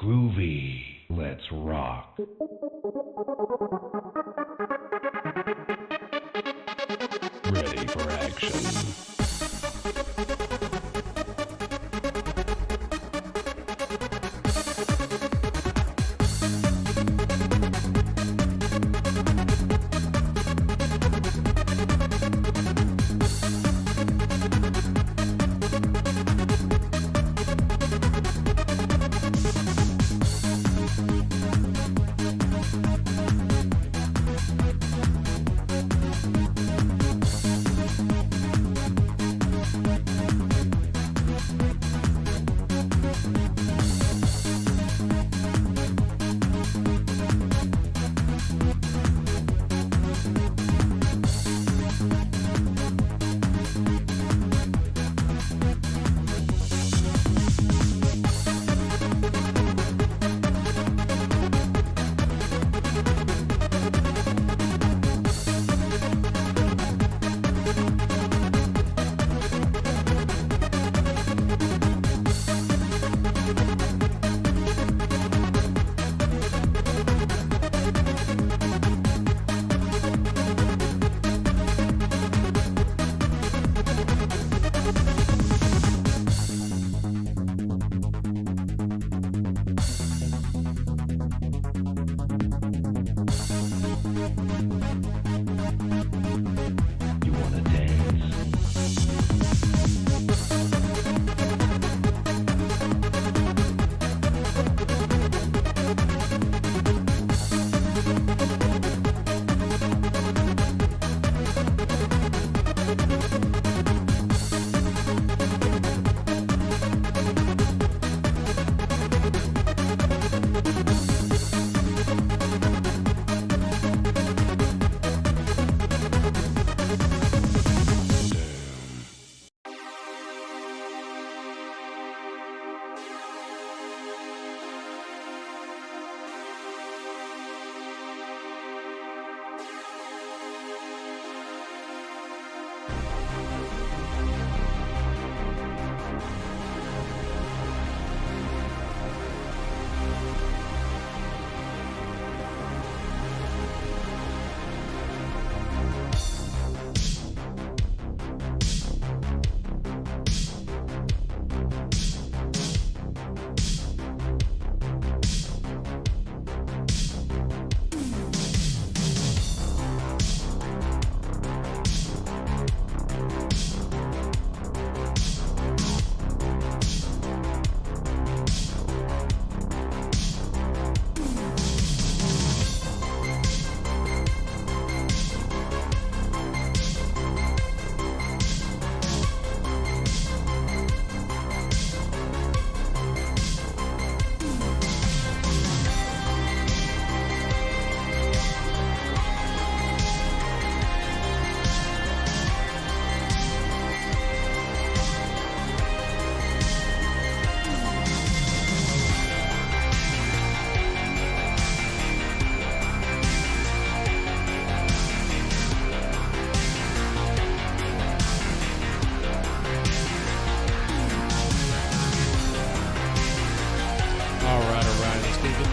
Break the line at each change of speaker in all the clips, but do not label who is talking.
Groovy. Let's rock. Ready for action.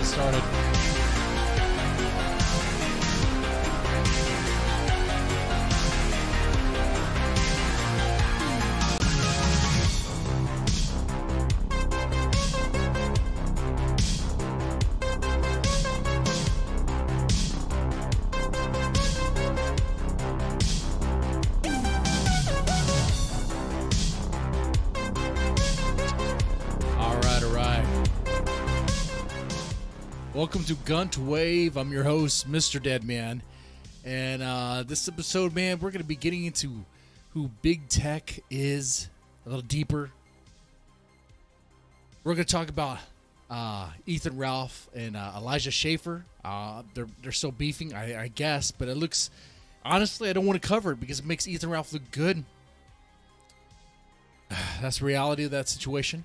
Started. Welcome to Guntwave. I'm your host, Mr. Deadman. And this episode, man, we're going to be getting into who Big Tech is a little deeper. We're going to talk about Ethan Ralph and Elijah Schaefer. They're still beefing, I guess, but it looks... Honestly, I don't want to cover it because it makes Ethan Ralph look good. That's the reality of that situation.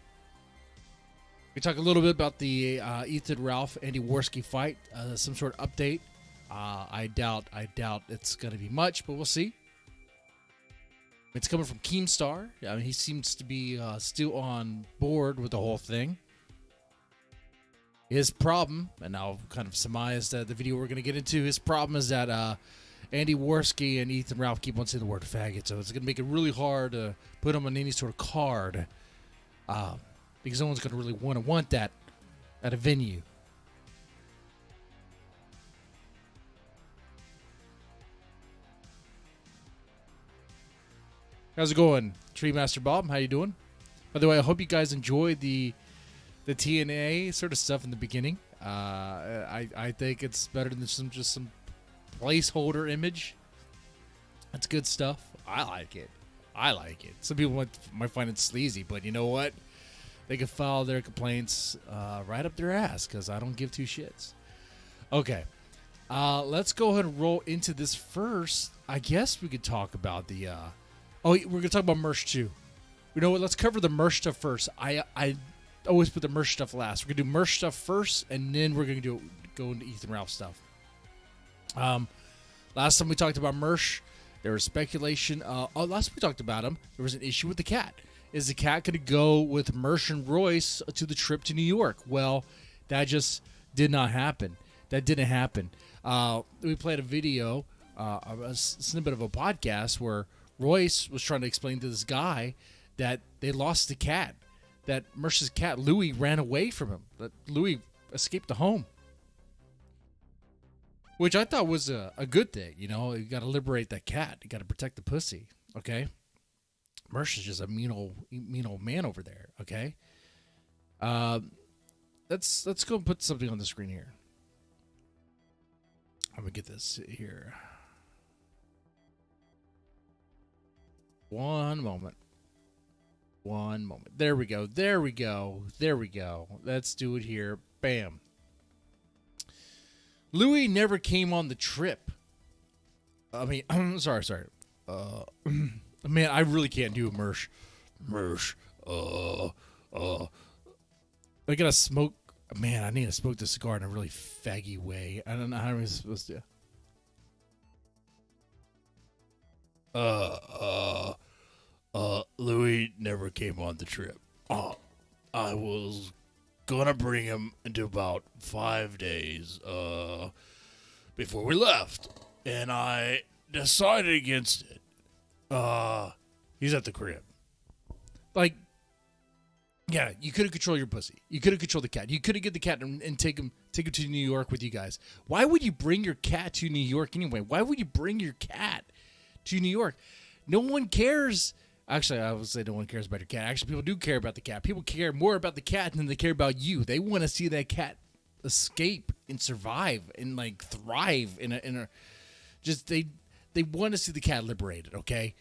We talk a little bit about the Ethan Ralph Andy Warski fight, some sort of update. I doubt it's going to be much, but we'll see. It's coming from Keemstar. I mean, he seems to be still on board with the whole thing. His problem, and I'll kind of surmise that the video we're going to get into, his problem is that Andy Warski and Ethan Ralph keep on saying the word faggot, so it's going to make it really hard to put them on any sort of card, because no one's going to really want that at a venue. How's it going, Tree Master Bob? How you doing? By the way, I hope you guys enjoyed the TNA sort of stuff in the beginning. I think it's better than just some placeholder image. That's good stuff. I like it. Some people might find it sleazy, but you know what? They can file their complaints right up their ass because I don't give two shits. Okay. Let's go ahead and roll into this first. I guess we could talk about the... we're going to talk about Mersh too. You know what? Let's cover the Mersh stuff first. I always put the Mersh stuff last. We're going to do Mersh stuff first, and then we're going to go into Ethan Ralph stuff. Last time we talked about Mersh, there was speculation. Last time we talked about him, there was an issue with the cat. Is the cat going to go with Mersh and Royce to the trip to New York? Well, that just did not happen. That didn't happen. We played a video, a snippet of a podcast where Royce was trying to explain to this guy that they lost the cat, that Mersh's cat, Louie, ran away from him, that Louie escaped the home, which I thought was a good thing. You know, you got to liberate that cat. You got to protect the pussy, okay? Mersh is just a mean old man over there, okay? Let's go put something on the screen here. I'm going to get this here. One moment. There we go. Let's do it here. Bam. Louis never came on the trip. I mean, I'm sorry. Man, I really can't do a Mersh. I gotta smoke. Man, I need to smoke the cigar in a really faggy way. I don't know how I'm supposed to. Louis never came on the trip. I was gonna bring him into about 5 days, before we left, and I decided against it. He's at the crib. Like, yeah, you could have controlled your pussy. You could have controlled the cat. You could have get the cat and take him to New York with you guys. Why would you bring your cat to New York anyway? Why would you bring your cat to New York? No one cares. Actually, I would say no one cares about your cat. Actually, people do care about the cat. People care more about the cat than they care about you. They want to see that cat escape and survive and like thrive in a just they want to see the cat liberated, okay?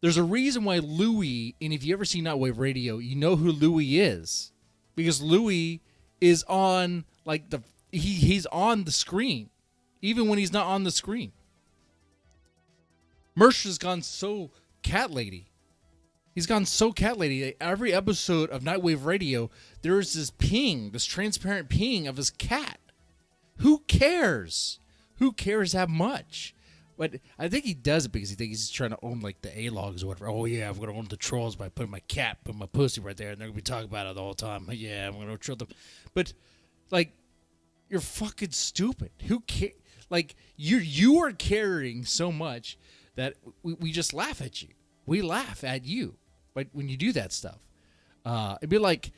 There's a reason why Louis, and if you ever see Nightwave Radio, you know who Louis is. Because Louis is on like he's on the screen even when he's not on the screen. Mersh has gone so cat lady. He's gone so cat lady. Every episode of Nightwave Radio, there's this ping, this transparent ping of his cat. Who cares? Who cares that much? But I think he does it because he thinks he's trying to own like the A-logs or whatever. Oh yeah, I'm gonna own the trolls by putting my pussy right there, and they're gonna be talking about it the whole time. Yeah, I'm gonna troll them. But like, you're fucking stupid. Who cares? Like you are caring so much that we just laugh at you. We laugh at you, but when you do that stuff, it'd be like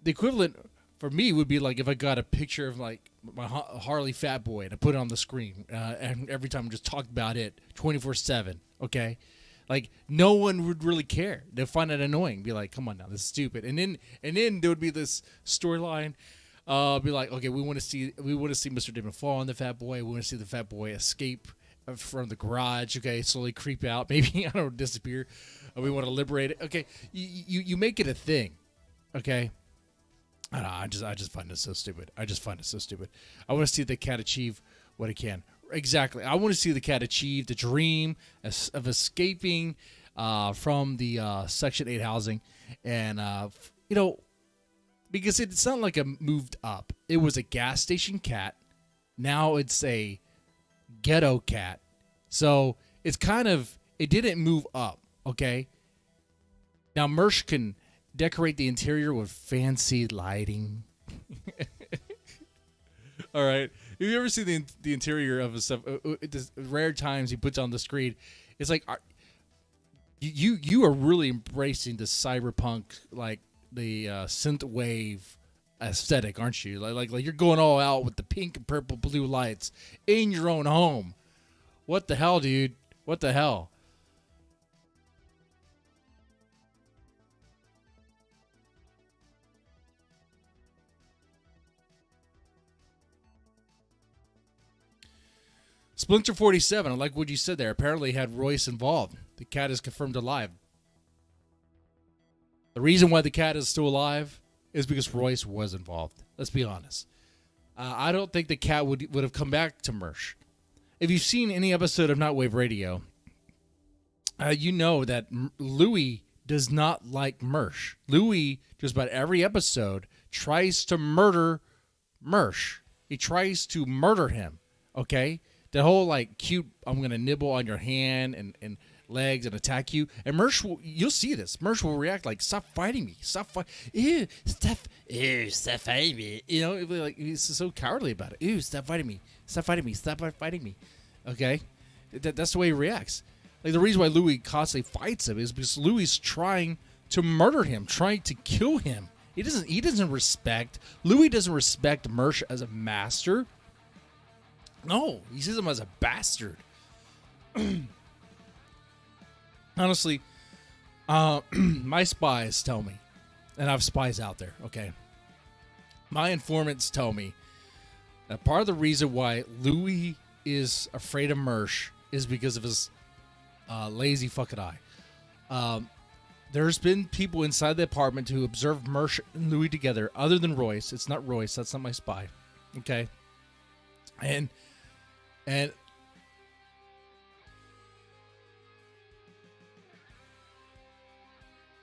the equivalent for me would be like if I got a picture of like my Harley Fat Boy and I put it on the screen, and every time I just talked about it 24/7. Okay, like no one would really care. They'll find it annoying. Be like, come on now, this is stupid. And then there would be this storyline. Be like, okay, we want to see Mr. Damon fall on the Fat Boy. We want to see the Fat Boy escape from the garage. Okay, slowly creep out. Maybe I don't know, disappear. We want to liberate it. Okay, you make it a thing. Okay. I just find it so stupid. I want to see the cat achieve what it can. Exactly. I want to see the cat achieve the dream of escaping from the Section 8 housing. And, because it's not like a moved up. It was a gas station cat. Now it's a ghetto cat. So it's it didn't move up, okay? Now Mersh can decorate the interior with fancy lighting. All right. Have you ever seen the interior of his stuff? Rare times he puts on the screen. It's like you are really embracing the cyberpunk, like the synth wave aesthetic, aren't you? Like you're going all out with the pink and purple blue lights in your own home. What the hell, dude? What the hell? Splinter 47, I like what you said there. Apparently had Royce involved. The cat is confirmed alive. The reason why the cat is still alive is because Royce was involved. Let's be honest. I don't think the cat would have come back to Mersh. If you've seen any episode of Nightwave Radio, you know that Louis does not like Mersh. Louis, just about every episode, tries to murder Mersh. He tries to murder him, okay? The whole, like, cute, I'm going to nibble on your hand and legs and attack you. And Mersh you'll see this. Mersh will react like, stop fighting me. Stop fighting me. You know, like, he's so cowardly about it. Ew, stop fighting me. Stop fighting me. Stop fighting me. Okay? That's the way he reacts. Like, the reason why Louis constantly fights him is because Louis is trying to murder him, trying to kill him. He doesn't respect, Louis doesn't respect Mersh as a master. No, he sees him as a bastard. Honestly, my spies tell me, and I have spies out there, okay? My informants tell me that part of the reason why Louis is afraid of Mersh is because of his lazy fucking eye. There's been people inside the apartment who observed Mersh and Louis together, other than Royce. It's not Royce. That's not my spy, okay? And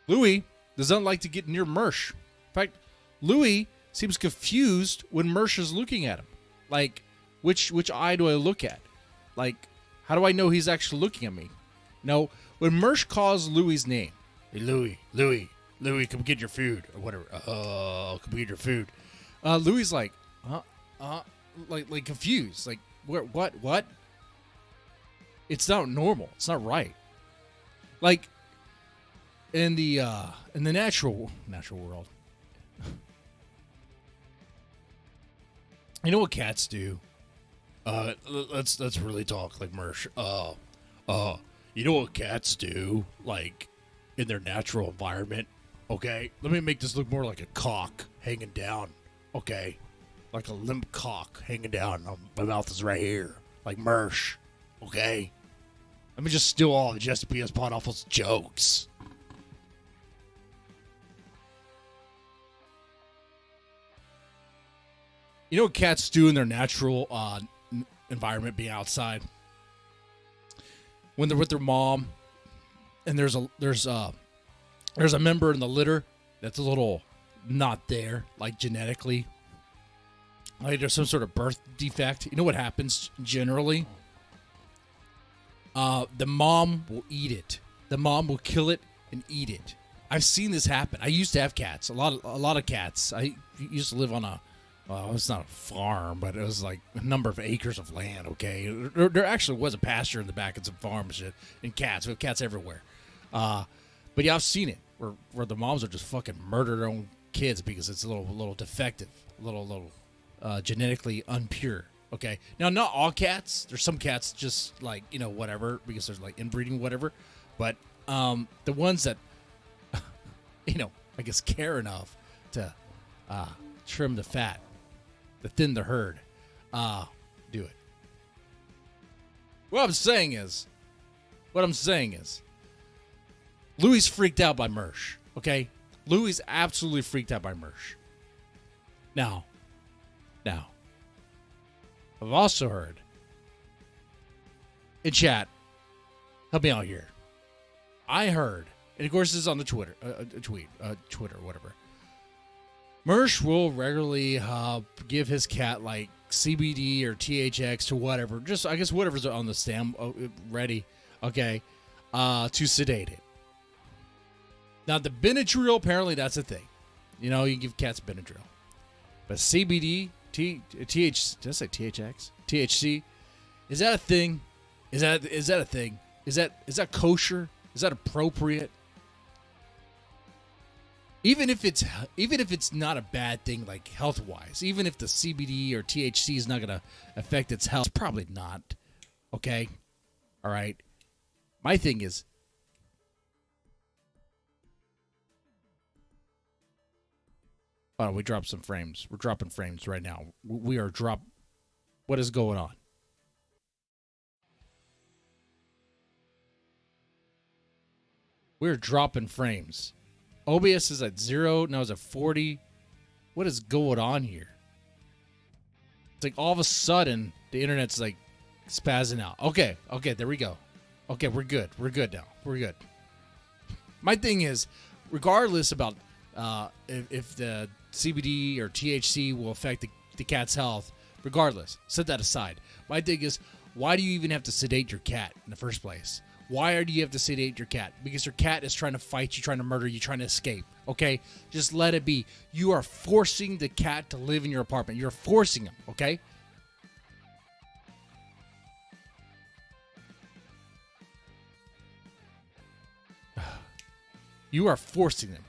Louis does not like to get near Mersh. In fact, Louis seems confused when Mersh is looking at him. Like, which eye do I look at? Like, how do I know he's actually looking at me? No, when Mersh calls Louis' name, hey, Louis, come get your food, or whatever. Come get your food. Louis like, like confused, like, what? It's not normal. It's not right. Like, in the natural world, you know what cats do? Let's really talk like Mersh. You know what cats do, like, in their natural environment? Okay, let me make this look more like a cock hanging down. Okay, like a limp cock hanging down. My mouth is right here, like Mersh. Okay, let me just steal all of Jesse P.S. Podawful's jokes. You know what cats do in their natural environment, being outside? When they're with their mom, and there's a member in the litter that's a little not there, like genetically. Like there's some sort of birth defect. You know what happens generally? The mom will eat it. The mom will kill it and eat it. I've seen this happen. I used to have cats. A lot of cats. I used to live on it's not a farm, but it was like a number of acres of land, okay? There actually was a pasture in the back and some farm and shit, and cats. We have cats everywhere. But yeah, I've seen it, where the moms are just fucking murder their own kids because it's a little defective, a little genetically unpure, okay? Now, not all cats. There's some cats just like, you know, whatever, because there's like inbreeding, whatever. But the ones that, you know, I guess care enough to trim the fat, to thin the herd, do it. What I'm saying is, Louis freaked out by Mersh, okay? Louis absolutely freaked out by Mersh. Now, I've also heard, in chat, help me out here. I heard, and of course this is on the Twitter, Twitter, whatever. Mersh will regularly give his cat like CBD or THX or whatever, just I guess whatever's on the stand ready, okay, to sedate it. Now the Benadryl, apparently that's a thing. You know, you can give cats Benadryl, but CBD TH. Did I say THX? THC. Is that a thing? Is that a thing? Is that kosher? Is that appropriate? Even if it's not a bad thing, like health wise, even if the CBD or THC is not gonna affect its health, it's probably not. Okay, all right. My thing is, oh, we dropped some frames. We're dropping frames right now. We are drop. What is going on? We're dropping frames. OBS is at 0. Now it's at 40. What is going on here? It's like all of a sudden the internet's like spazzing out. Okay, there we go. Okay, we're good. We're good now. We're good. My thing is, regardless about if the CBD or THC will affect the cat's health, regardless, set that aside. My thing is, why do you even have to sedate your cat in the first place? Why do you have to sedate your cat? Because your cat is trying to fight you, trying to murder you, trying to escape. Okay? Just let it be. You are forcing the cat to live in your apartment. You're forcing him. Okay? You are forcing them.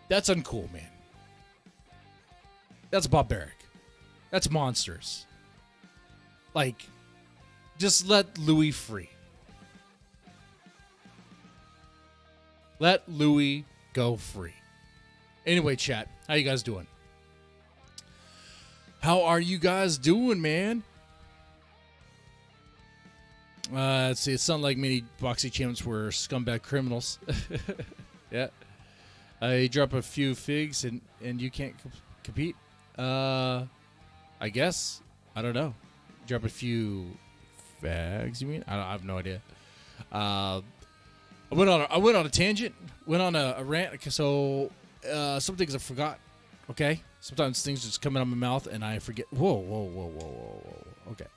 That's uncool, man. That's barbaric. That's monsters. Like, just let Louis free. Let Louis go free. Anyway, chat, how you guys doing? How are you guys doing, man? Let's see. It sounded like many boxy champs were scumbag criminals. Yeah. You drop a few figs and you can't compete. I guess. I don't know. Drop a few fags, you mean? I have no idea. I went on a tangent. Went on a rant. So some things I forgot. Okay? Sometimes things just come out of my mouth and I forget. Whoa. Okay.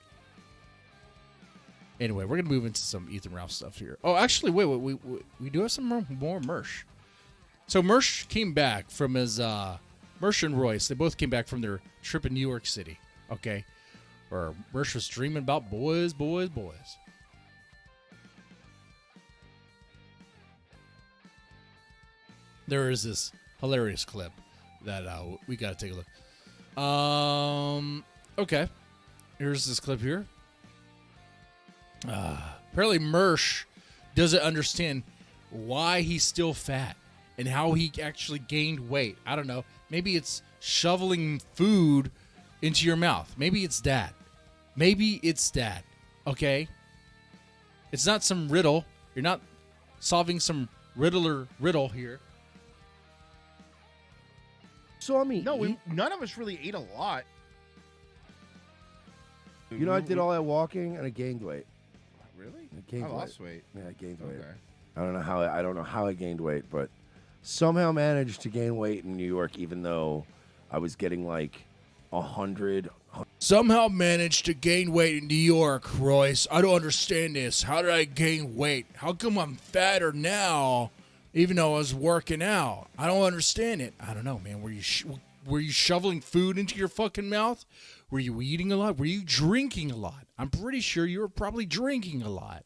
Anyway, we're going to move into some Ethan Ralph stuff here. Oh, actually, wait. We do have some more Mersh. So Mersh came back from his... Mersh and Royce, they both came back from their trip in New York City. Okay? Or Mersh was dreaming about boys. There is this hilarious clip that we got to take a look. Okay. Here's this clip here. Apparently Mersh doesn't understand why he's still fat and how he actually gained weight. I don't know. Maybe it's shoveling food into your mouth. Maybe it's that. Okay? It's not some riddle. You're not solving some riddle here.
Saw me.
No, none of us really ate a lot.
You know, I did all that walking and I gained weight.
Really?
I gained weight.
Lost weight.
Yeah, I gained weight.
Okay.
I don't know how I gained weight, but somehow managed to gain weight in New York, even though I was getting like 100.
Somehow managed to gain weight in New York, Royce. I don't understand this. How did I gain weight? How come I'm fatter now, even though I was working out? I don't understand it. I don't know, man. Were you shoveling food into your fucking mouth? Were you eating a lot? Were you drinking a lot? I'm pretty sure you were probably drinking a lot.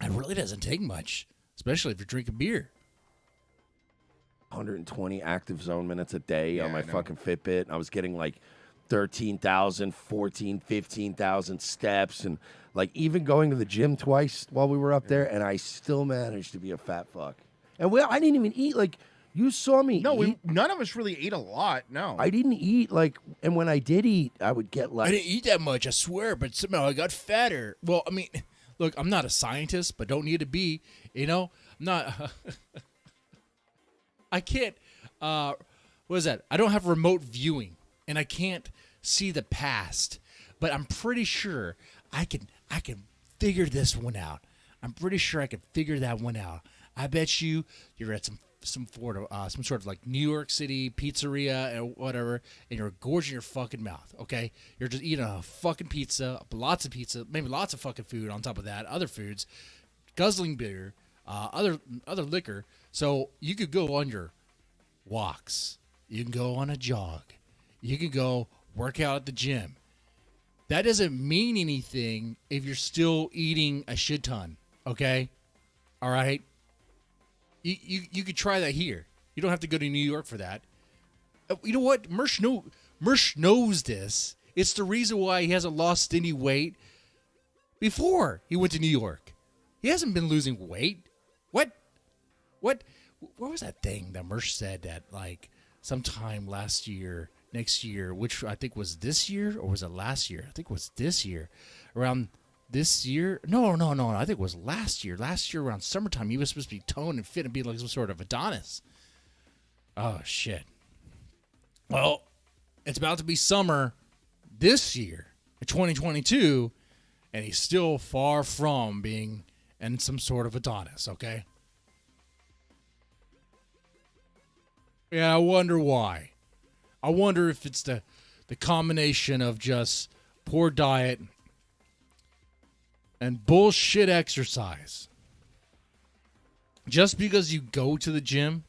It really doesn't take much, especially if you're drinking beer.
120 active zone minutes a day on my fucking Fitbit. I was getting like 13,000, 14, 15,000 steps, and like even going to the gym twice while we were up there, and I still managed to be a fat fuck. And I didn't even eat. Like, you saw me eat.
None of us really ate a lot. No,
I didn't eat. Like, and when I did eat, I would get like...
I didn't eat that much, I swear, but somehow I got fatter. Well, I mean, look, I'm not a scientist, but don't need to be. You know, I'm not... I can't, what is that? I don't have remote viewing, and I can't see the past, but I'm pretty sure I can figure this one out. I'm pretty sure I can figure that one out. I bet you're at some sort of like New York City pizzeria or whatever, and you're gorging your fucking mouth, okay? You're just eating a fucking pizza, lots of pizza, maybe lots of fucking food on top of that, other foods, guzzling beer, other liquor. So you could go on your walks. You can go on a jog. You can go work out at the gym. That doesn't mean anything if you're still eating a shit ton. Okay, all right. You could try that here. You don't have to go to New York for that. You know what? Mersh knows this. It's the reason why he hasn't lost any weight before he went to New York. He hasn't been losing weight. What was that thing that Mersh said that like sometime last year, next year, which I think was this year or was it last year? I think it was this year. Around this year? No. I think it was last year. Last year around summertime, he was supposed to be toned and fit and be like some sort of Adonis. Oh, shit. Well, it's about to be summer this year, in 2022, and he's still far from being in some sort of Adonis, okay? Yeah, I wonder why. I wonder if it's the combination of just poor diet and bullshit exercise. Just because you go to the gym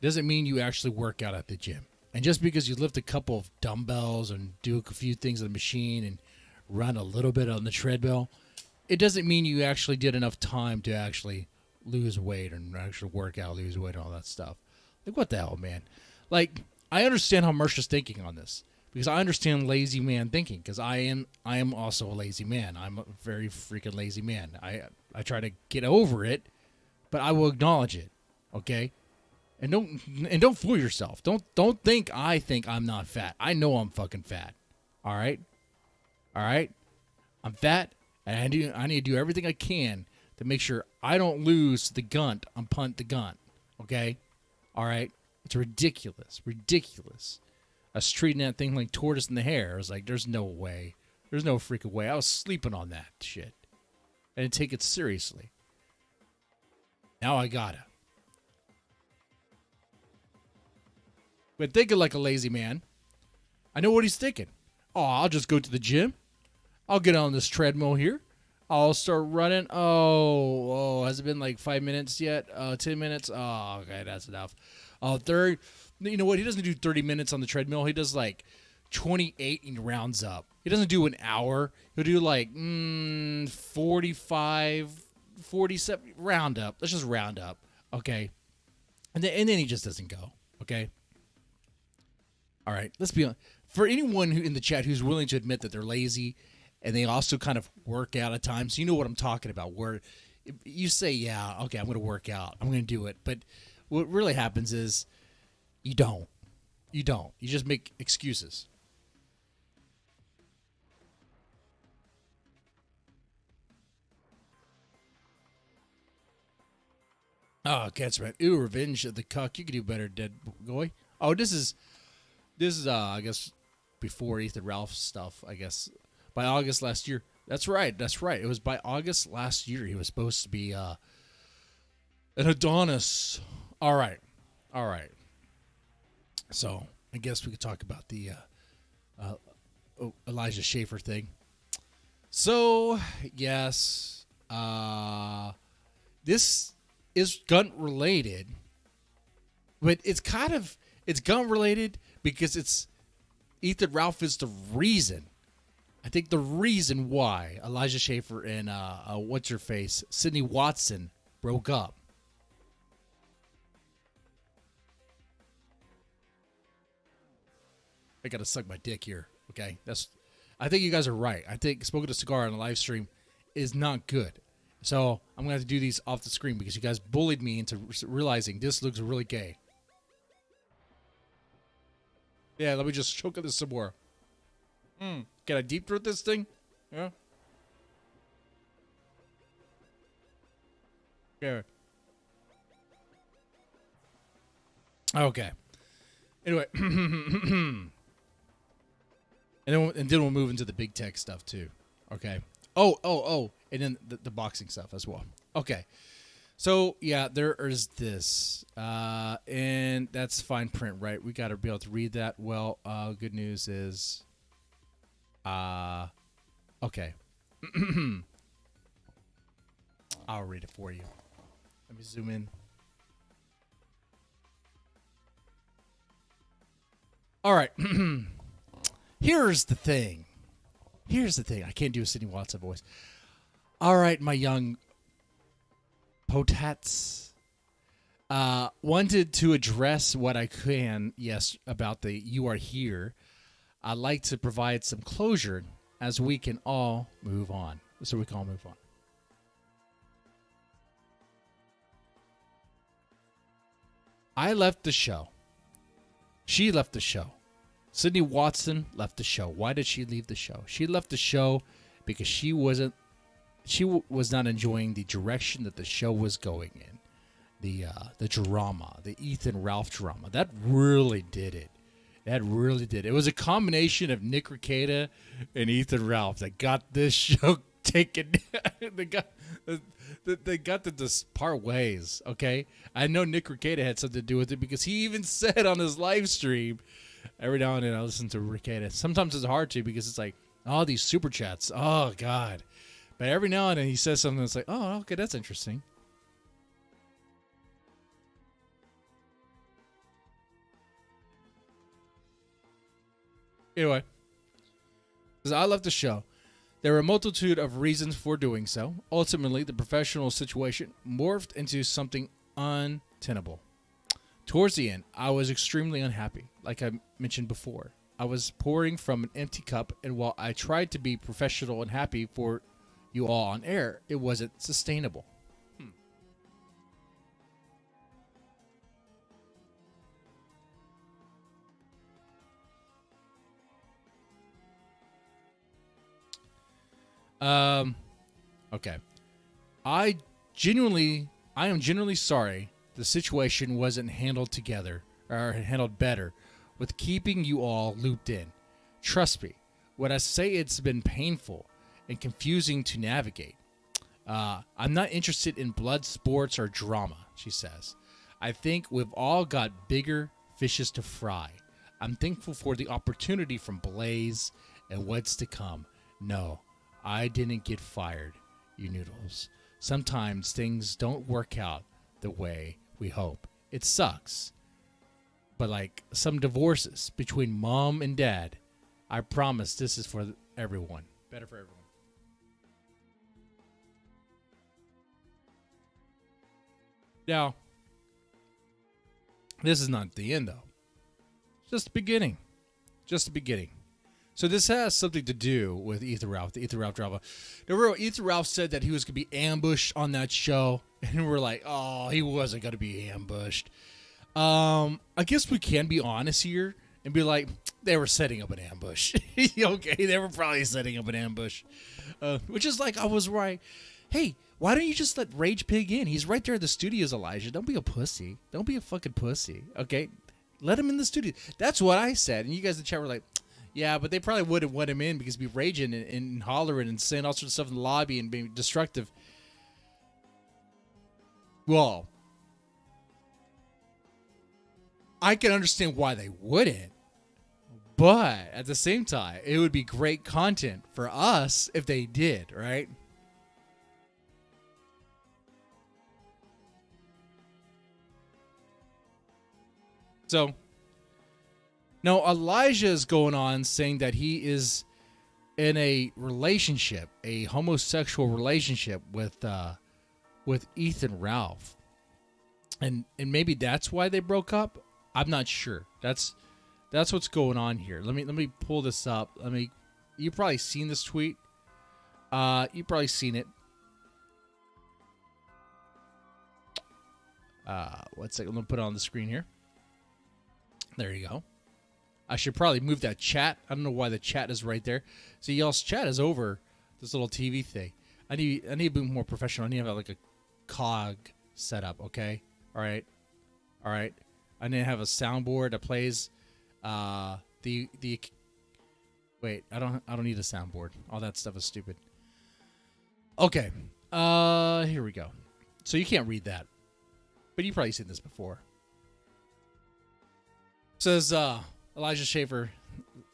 doesn't mean you actually work out at the gym. And just because you lift a couple of dumbbells and do a few things on the machine and run a little bit on the treadmill, it doesn't mean you actually did enough time to actually lose weight and actually work out, lose weight, and all that stuff. Like, what the hell, man? Like, I understand how Mersh is thinking on this. Because I understand lazy man thinking, because I am also a lazy man. I'm a very freaking lazy man. I try to get over it, but I will acknowledge it, okay? And don't fool yourself. Don't think I'm not fat. I know I'm fucking fat. All right? I'm fat, and I need to do everything I can to make sure I don't lose the gunt on punt the gunt, okay? All right? It's ridiculous. I was treating that thing like tortoise in the hare. I was like, there's no way. There's no freaking way. I was sleeping on that shit. I didn't take it seriously. Now I gotta. But thinking like a lazy man, I know what he's thinking. Oh, I'll just go to the gym. I'll get on this treadmill here. I'll start running. Oh, has it been like 5 minutes yet? 10 minutes? Oh, okay, that's enough. You know what? He doesn't do 30 minutes on the treadmill. He does like 28 and rounds up. He doesn't do an hour. He'll do like 45, 47, round up. Let's just round up, okay? And then he just doesn't go, okay? All right, let's be honest. For anyone who in the chat who's willing to admit that they're lazy and they also kind of work out at times, you know what I'm talking about, where you say, yeah, okay, I'm going to work out. I'm going to do it. But what really happens is you don't. You just make excuses. Oh, Catsman. Ooh, Revenge of the Cuck. You could do better, dead boy. Oh, this is I guess before Ethan Ralph's stuff, I guess. By August last year. That's right. It was by August last year he was supposed to be an Adonis. All right. So, I guess we could talk about the Elijah Schaefer thing. So, yes, this is gun related, but it's gun related because it's Ethan Ralph is the reason. I think the reason why Elijah Schaefer and what's her face Sydney Watson broke up. I gotta suck my dick here. Okay, I think you guys are right. I think Smoking a Cigar on a live stream is not good. So I'm gonna have to do these off the screen because you guys bullied me into realizing this looks really gay. Yeah, let me just choke on this some more. Can I deep throat this thing? Yeah. Yeah. Okay. Anyway. And then we'll move into the big tech stuff too. Okay. Oh. And then the boxing stuff as well. Okay. So yeah, there is this. And that's fine print, right? We gotta be able to read that. Well, good news is okay. I'll read it for you. Let me zoom in. All right. Here's the thing. I can't do a Sidney Watson voice. All right, my young potats. Wanted to address what I can, yes, about the You Are Here. I'd like to provide some closure as we can all move on. I left the show. She left the show. Sidney Watson left the show. Why did she leave the show? She left the show because she was not enjoying the direction that the show was going in. The drama, the Ethan Ralph drama. That really did it. It was a combination of Nick Rekieta and Ethan Ralph that got this show taken. They got to part ways, okay? I know Nick Rekieta had something to do with it because he even said on his live stream, every now and then I listen to Rekieta. Sometimes it's hard to because it's like, oh, these super chats. Oh, God. But every now and then he says something that's like, oh, okay, that's interesting. Anyway, as I left the show, there were a multitude of reasons for doing so. Ultimately, the professional situation morphed into something untenable. Towards the end, I was extremely unhappy. Like I mentioned before, I was pouring from an empty cup, and while I tried to be professional and happy for you all on air, it wasn't sustainable. Okay. I am genuinely sorry the situation wasn't handled together or handled better with keeping you all looped in. Trust me, when I say it's been painful and confusing to navigate. I'm not interested in blood sports or drama, she says. I think we've all got bigger fishes to fry. I'm thankful for the opportunity from Blaze and what's to come. No, I didn't get fired, you noodles. Sometimes things don't work out the way we hope. It sucks. But like some divorces between mom and dad, I promise this is for everyone. Better for everyone. Now, this is not the end, though. Just the beginning. Just the beginning. So this has something to do with Ethan Ralph, the Ethan Ralph drama. Now, Ethan Ralph said that he was going to be ambushed on that show, and we're like, oh, he wasn't going to be ambushed. I guess we can be honest here and be like, they were setting up an ambush. Okay, they were probably setting up an ambush. Which is like, I was right. Hey, why don't you just let Rage Pig in? He's right there in the studios, Elijah. Don't be a pussy. Don't be a fucking pussy, okay? Let him in the studio. That's what I said, and you guys in the chat were like, yeah, but they probably wouldn't want him in because he'd be raging and hollering and saying all sorts of stuff in the lobby and being destructive. Well, I can understand why they wouldn't. But at the same time, it would be great content for us if they did, right? So, now Elijah is going on saying that he is in a relationship, a homosexual relationship with Ethan Ralph, and maybe that's why they broke up. I'm not sure. That's what's going on here. Let me pull this up. You've probably seen this tweet. You've probably seen it. One second. I'm gonna put it on the screen here. There you go. I should probably move that chat. I don't know why the chat is right there. See, y'all's chat is over this little TV thing. I need to be more professional. I need to have like a cog set up. Okay. All right. I need to have a soundboard that plays the wait, I don't need a soundboard. All that stuff is stupid. Okay. Here we go. So you can't read that. But you've probably seen this before. It says Elijah Schaefer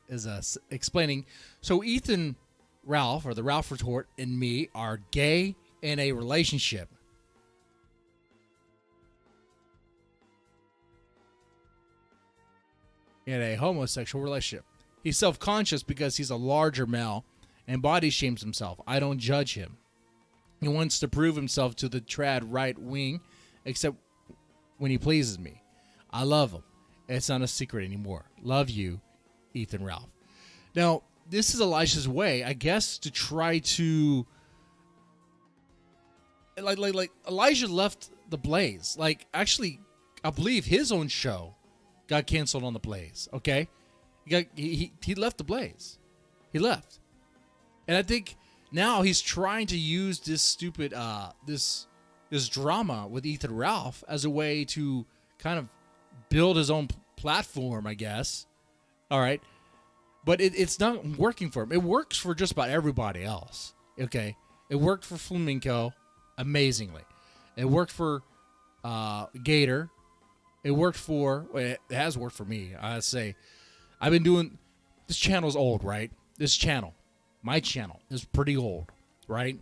is explaining. So Ethan Ralph, or the Ralph Retort, and me are gay in a relationship. In a homosexual relationship. He's self-conscious because he's a larger male and body shames himself. I don't judge him. He wants to prove himself to the trad right wing, except when he pleases me. I love him. It's not a secret anymore. Love you, Ethan Ralph. Now, this is Elijah's way, I guess, to try to... Like Elijah left the Blaze. Like, actually, I believe his own show got canceled on the Blaze, okay? He left the Blaze. He left. And I think now he's trying to use this stupid this drama with Ethan Ralph as a way to kind of build his own platform, I guess. All right. But it's not working for him. It works for just about everybody else. Okay. It worked for Flamenco amazingly. It worked for Gator. It has worked for me. I say, I've been doing, this channel's old, right? This channel, my channel, is pretty old, right?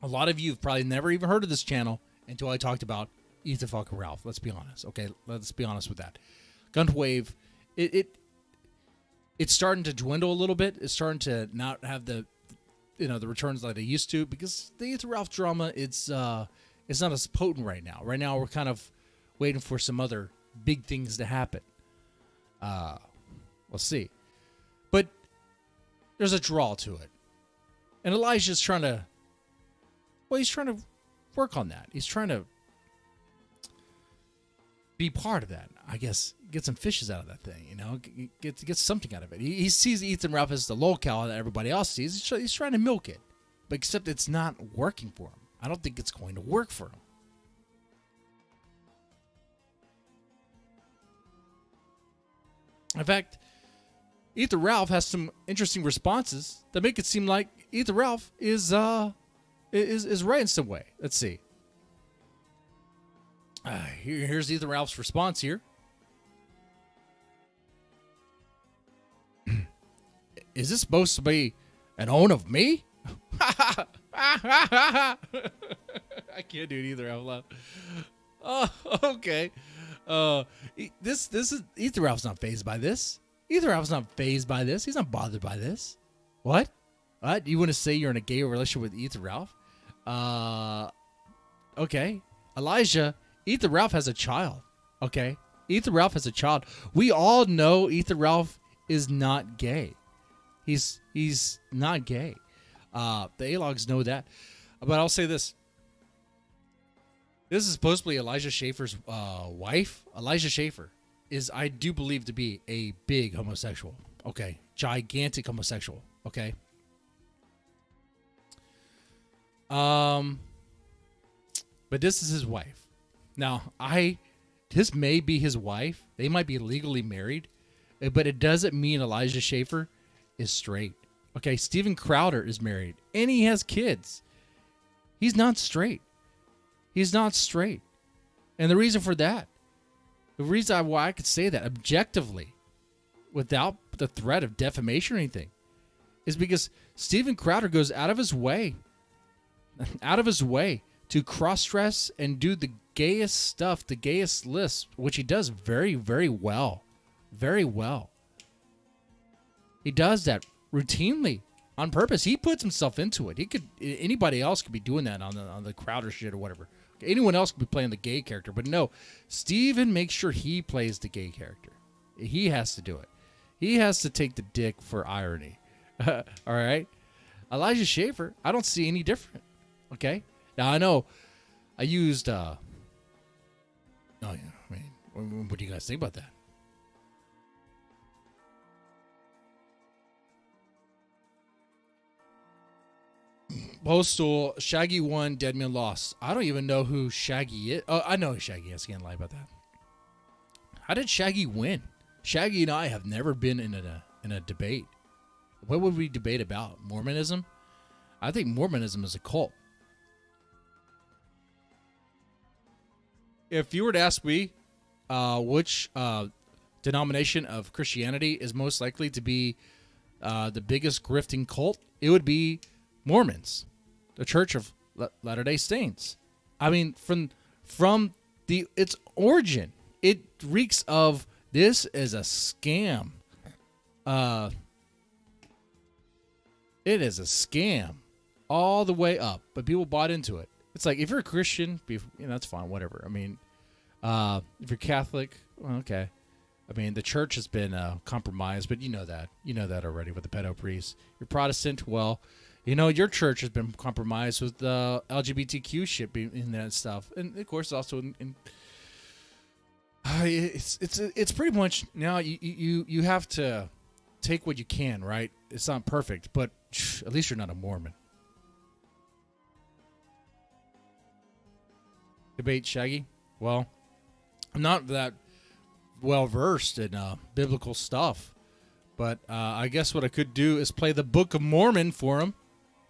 A lot of you have probably never even heard of this channel until I talked about Ethan fucking Ralph. Let's be honest, okay? Let's be honest with that. Guntwave, it's starting to dwindle a little bit. It's starting to not have the returns like they used to, because the Ethan Ralph drama, it's not as potent right now. Right now, we're kind of waiting for some other big things to happen. We'll see. But there's a draw to it. And Elijah's trying to work on that. He's trying to be part of that. I guess get some fishes out of that thing, get something out of it. He sees Ethan Ralph as the locale that everybody else sees. He's trying to milk it. But except it's not working for him. I don't think it's going to work for him. In fact, Ethan Ralph has some interesting responses that make it seem like Ethan Ralph is right in some way. Let's see. Here's Ethan Ralph's response here. Is this supposed to be an own of me? I can't do it either. I'm loud. Oh, okay. This is Ethan Ralph's not fazed by this. Ethan Ralph's not fazed by this. He's not bothered by this. What? You want to say you're in a gay relationship with Ethan Ralph? Okay. Elijah, Ethan Ralph has a child. Okay. Ethan Ralph has a child. We all know Ethan Ralph is not gay. He's not gay. The A-Logs know that. But I'll say this. This is supposedly Elijah Schaefer's wife. Elijah Schaefer is, I do believe, to be a big homosexual. Okay. Gigantic homosexual. Okay. But this is his wife. Now, this may be his wife. They might be legally married. But it doesn't mean Elijah Schaefer is straight. Okay, Steven Crowder is married. And he has kids. He's not straight. He's not straight. And the reason for that, the reason why I could say that objectively, without the threat of defamation or anything, is because Steven Crowder goes out of his way to cross-dress and do the gayest stuff, the gayest list, which he does very, very well. Very well. He does that routinely on purpose. He puts himself into it. Anybody else could be doing that on the Crowder shit or whatever. Anyone else could be playing the gay character, but no, Steven makes sure he plays the gay character. He has to do it. He has to take the dick for irony. All right? Elijah Schaefer, I don't see any different. Okay? Now, I know I used... oh, yeah. I mean, what do you guys think about that? Postal, Shaggy won, Deadman lost. I don't even know who Shaggy is. Oh, I know who Shaggy is. I can't lie about that. How did Shaggy win? Shaggy and I have never been in a debate. What would we debate about? Mormonism? I think Mormonism is a cult. If you were to ask me which denomination of Christianity is most likely to be the biggest grifting cult, it would be Mormons. The Church of Latter-day Saints. I mean, from its origin, it reeks of this is a scam. It is a scam all the way up, but people bought into it. It's like if you're a Christian, that's fine, whatever. I mean, if you're Catholic, well, okay. I mean, the church has been compromised, but you know that already with the pedo priests. You're Protestant, well, your church has been compromised with the LGBTQ shit in that stuff, and of course also it's pretty much now you have to take what you can, right? It's not perfect, but at least you're not a Mormon. Debate Shaggy. Well, I'm not that well versed in biblical stuff, but I guess what I could do is play the Book of Mormon for him,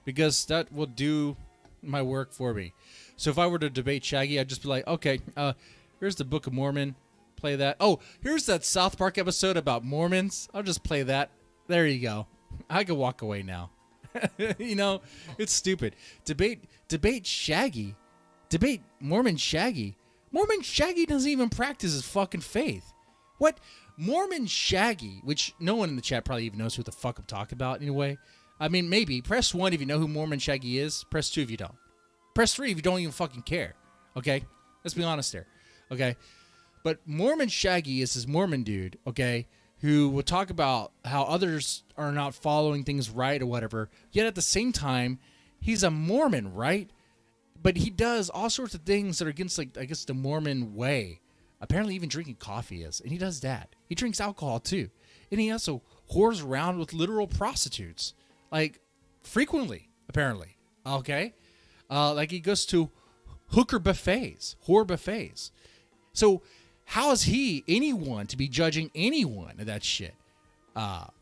because that will do my work for me. So if I were to debate Shaggy, I'd just be like, okay, here's the Book of Mormon. Play that. Oh, here's that South Park episode about Mormons. I'll just play that. There you go. I can walk away now. It's stupid. Debate Shaggy. Debate Mormon Shaggy. Mormon Shaggy doesn't even practice his fucking faith. What? Mormon Shaggy, which no one in the chat probably even knows who the fuck I'm talking about anyway. I mean, maybe. Press 1 if you know who Mormon Shaggy is. Press 2 if you don't. Press 3 if you don't even fucking care. Okay? Let's be honest there. Okay? But Mormon Shaggy is this Mormon dude, okay, who will talk about how others are not following things right or whatever, yet at the same time, he's a Mormon, right? But he does all sorts of things that are against, like, I guess, the Mormon way. Apparently even drinking coffee is, and he does that. He drinks alcohol, too. And he also whores around with literal prostitutes, like, frequently, apparently, okay? Like, he goes to hooker buffets, whore buffets. So how is he anyone to be judging anyone of that shit? I'm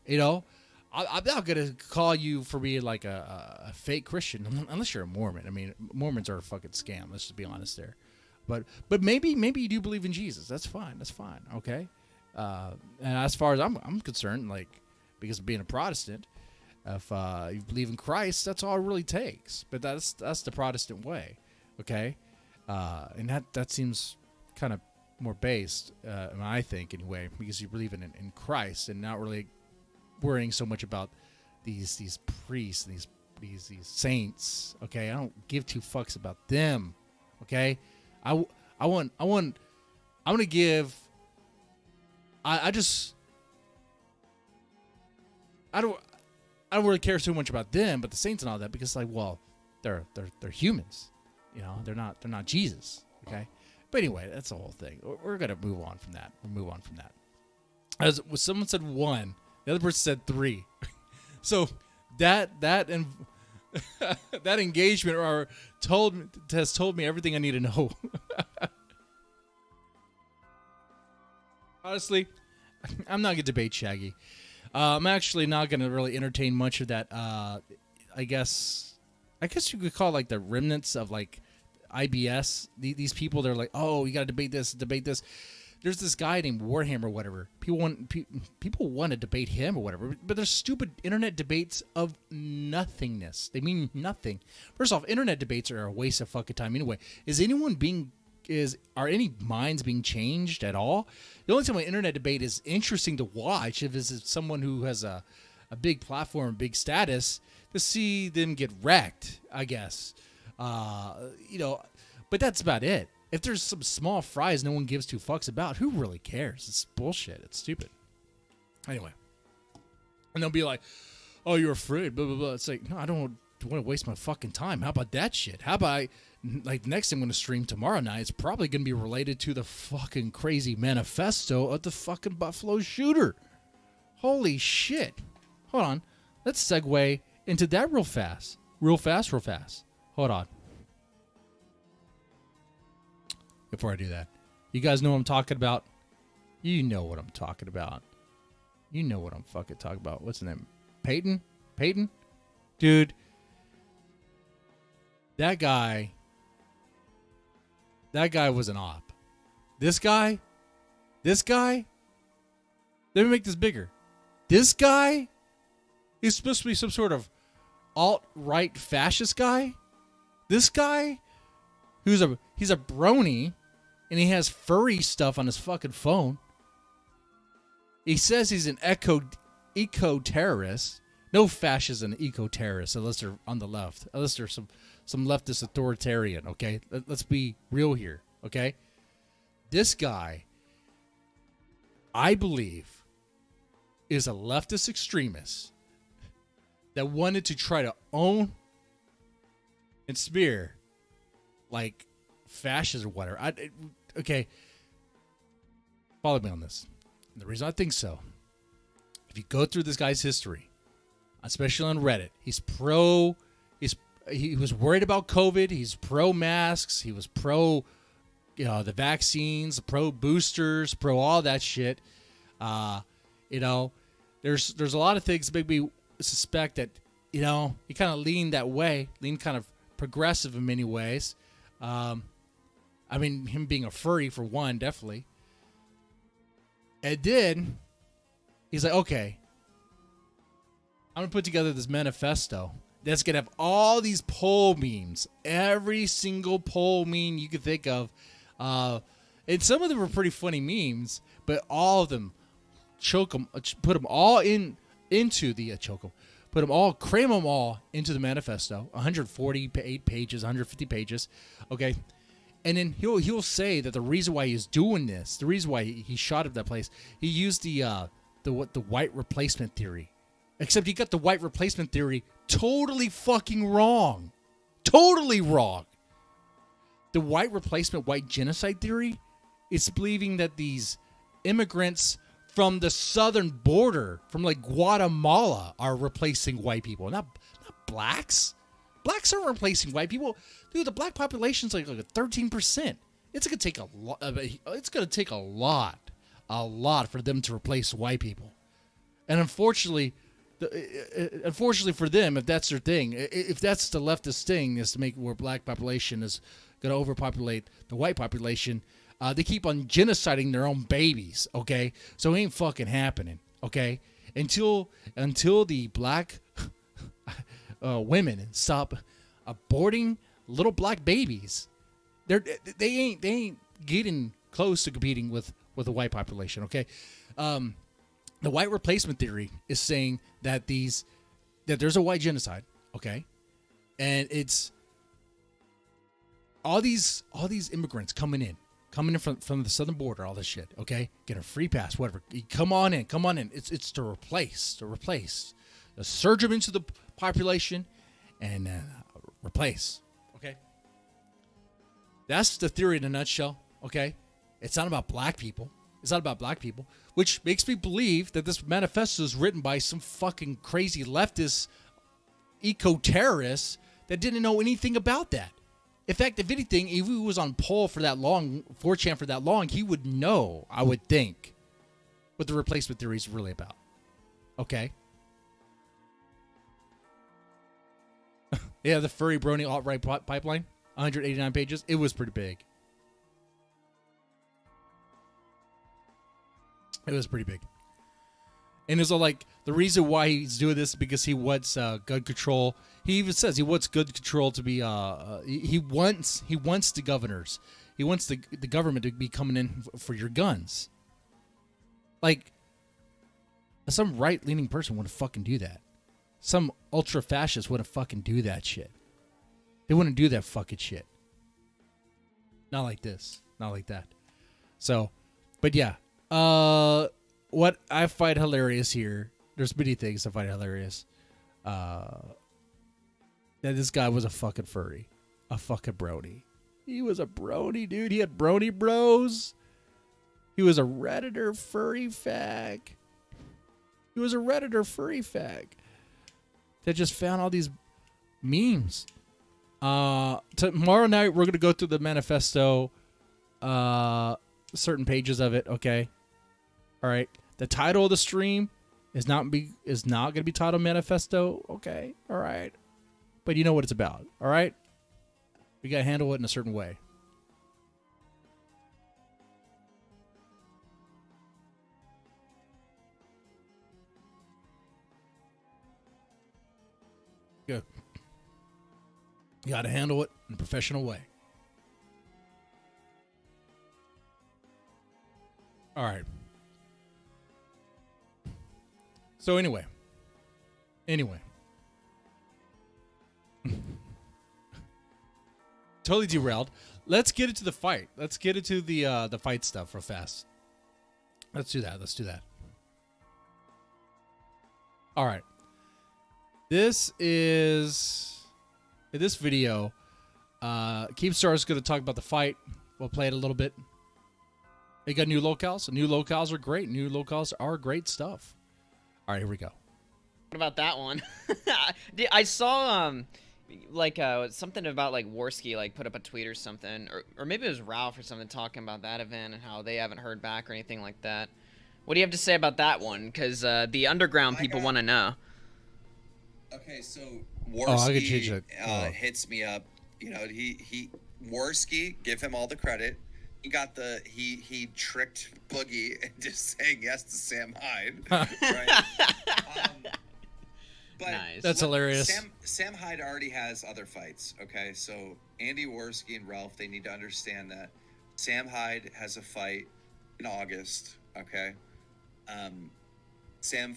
not going to call you for being like a fake Christian unless you're a Mormon. I mean, Mormons are a fucking scam. Let's just be honest there. But maybe you do believe in Jesus. That's fine. Okay. And as far as I'm concerned, like, because of being a Protestant, if you believe in Christ, that's all it really takes. But that's the Protestant way. Okay. And that seems kind of more based, I think, anyway, because you believe in Christ and not really worrying so much about these priests and these saints. Okay, I don't give two fucks about them. Okay, I want to give. I don't really care so much about them, but the saints and all that, because, like, well, they're humans. They're not Jesus. Okay. But anyway, that's the whole thing. We're going to move on from that. As someone said 1, the other person said 3. So that and that engagement has told me everything I need to know. Honestly, I'm not going to debate Shaggy. I'm actually not going to really entertain much of that. I guess you could call it like the remnants of, like, IBS, these people, they're like, oh, you got to debate this. There's this guy named Warhammer or whatever. People want to debate him or whatever, but there's stupid internet debates of nothingness. They mean nothing. First off, internet debates are a waste of fucking time anyway. Are any minds being changed at all? The only time an internet debate is interesting to watch if it's someone who has a big platform, big status, to see them get wrecked, I guess. But that's about it. If there's some small fries no one gives two fucks about, who really cares? It's bullshit. It's stupid. Anyway. And they'll be like, oh, you're afraid, blah, blah, blah. It's like, no, I don't want to waste my fucking time. How about that shit? How about, like, next thing I'm going to stream tomorrow night, it's probably going to be related to the fucking crazy manifesto of the fucking Buffalo shooter. Holy shit. Hold on. Let's segue into that real fast. Real fast. Hold on. Before I do that, you guys know what I'm talking about? You know what I'm talking about. You know what I'm fucking talking about. What's his name? Peyton? Dude. That guy was an op. This guy, let me make this bigger. This guy is supposed to be some sort of alt-right fascist guy, This guy, he's a brony, and he has furry stuff on his fucking phone. He says he's an eco-terrorist. No fascist and eco-terrorist unless they're on the left. Unless they're some leftist authoritarian, okay? Let's be real here, okay? This guy, I believe, is a leftist extremist that wanted to try to own and smear like fascists or whatever. Okay, follow me on this. And the reason I think so, if you go through this guy's history, especially on Reddit, he was worried about COVID. He's pro masks. He was pro, the vaccines, pro boosters, pro all that shit. There's a lot of things that make me suspect that, he kind of leaned that way, leaned kind of progressive in many ways. Him being a furry for one, definitely. And then he's like, okay, I'm going to put together this manifesto that's going to have all these poll memes, every single poll meme you could think of. And some of them were pretty funny memes, but all of them, put them all into the cram them all into the manifesto, 148 pages, 150 pages, okay? And then he'll say that the reason why he's doing this, the reason why he shot up that place, he used the white replacement theory. Except he got the white replacement theory totally fucking wrong. Totally wrong. The white replacement, white genocide theory is believing that these immigrants from the southern border, from like Guatemala, are replacing white people. Not blacks. Blacks aren't replacing white people. Dude, the black population's like 13%. It's gonna take a lot. It's gonna take a lot for them to replace white people. And unfortunately for them, if that's their thing, if that's the leftist thing, is to make where black population is gonna overpopulate the white population, they keep on genociding their own babies. Okay, so it ain't fucking happening. Okay, until the black women stop aborting little black babies, they ain't getting close to competing with the white population. Okay, the white replacement theory is saying that there's a white genocide. Okay, and it's all these immigrants coming in from the southern border, all this shit. Okay, get a free pass, whatever. Come on in. It's to replace, surge them into the population and replace. Okay, that's the theory in a nutshell. Okay, it's not about black people. Which makes me believe that this manifesto is written by some fucking crazy leftist eco-terrorists that didn't know anything about that. In fact, if anything, if he was on poll for that long, 4chan for that long, he would know, I would think, what the replacement theory is really about. Okay? Yeah, the furry brony alt-right pipeline, 189 pages. It was pretty big. It was pretty big. And it's all like, the reason why he's doing this is because he wants gun control. He even says he wants gun control to be, he wants the governors. He wants the government to be coming in for your guns. Like, some right-leaning person wouldn't fucking do that. Some ultra-fascist wouldn't fucking do that shit. They wouldn't do that fucking shit. Not like this. Not like that. So, but yeah. What I find hilarious here, there's many things I find hilarious. That this guy was a fucking furry. A fucking brony. He was a brony, dude. He had brony bros. He was a Redditor furry fag. That just found all these memes. Tomorrow night, we're going to go through the manifesto, certain pages of it, okay? All right. The title of the stream is not going to be titled Manifesto. Okay. All right. But you know what it's about. All right. We got to handle it in a certain way. Good. You got to handle it in a professional way. All right. So anyway. Totally derailed. Let's get into the fight. Let's get into the fight stuff real fast. Let's do that. All right. This video, Keemstar is going to talk about the fight. We'll play it a little bit. They got new locales. New locales are great. New locales are great stuff. All right, here we go.
What about that one? I saw something about like Warski like put up a tweet or something, or maybe it was Ralph or something talking about that event and how they haven't heard back or anything like that. What do you have to say about that one? Because the underground people want to know.
Okay, so Warski
hits me up.
You know, Warski, give him all the credit. He tricked Boogie into saying yes to Sam Hyde. Right? But
nice.
That's hilarious.
Sam Hyde already has other fights. Okay, so Andy Warski and Ralph, they need to understand that Sam Hyde has a fight in August. Okay. Sam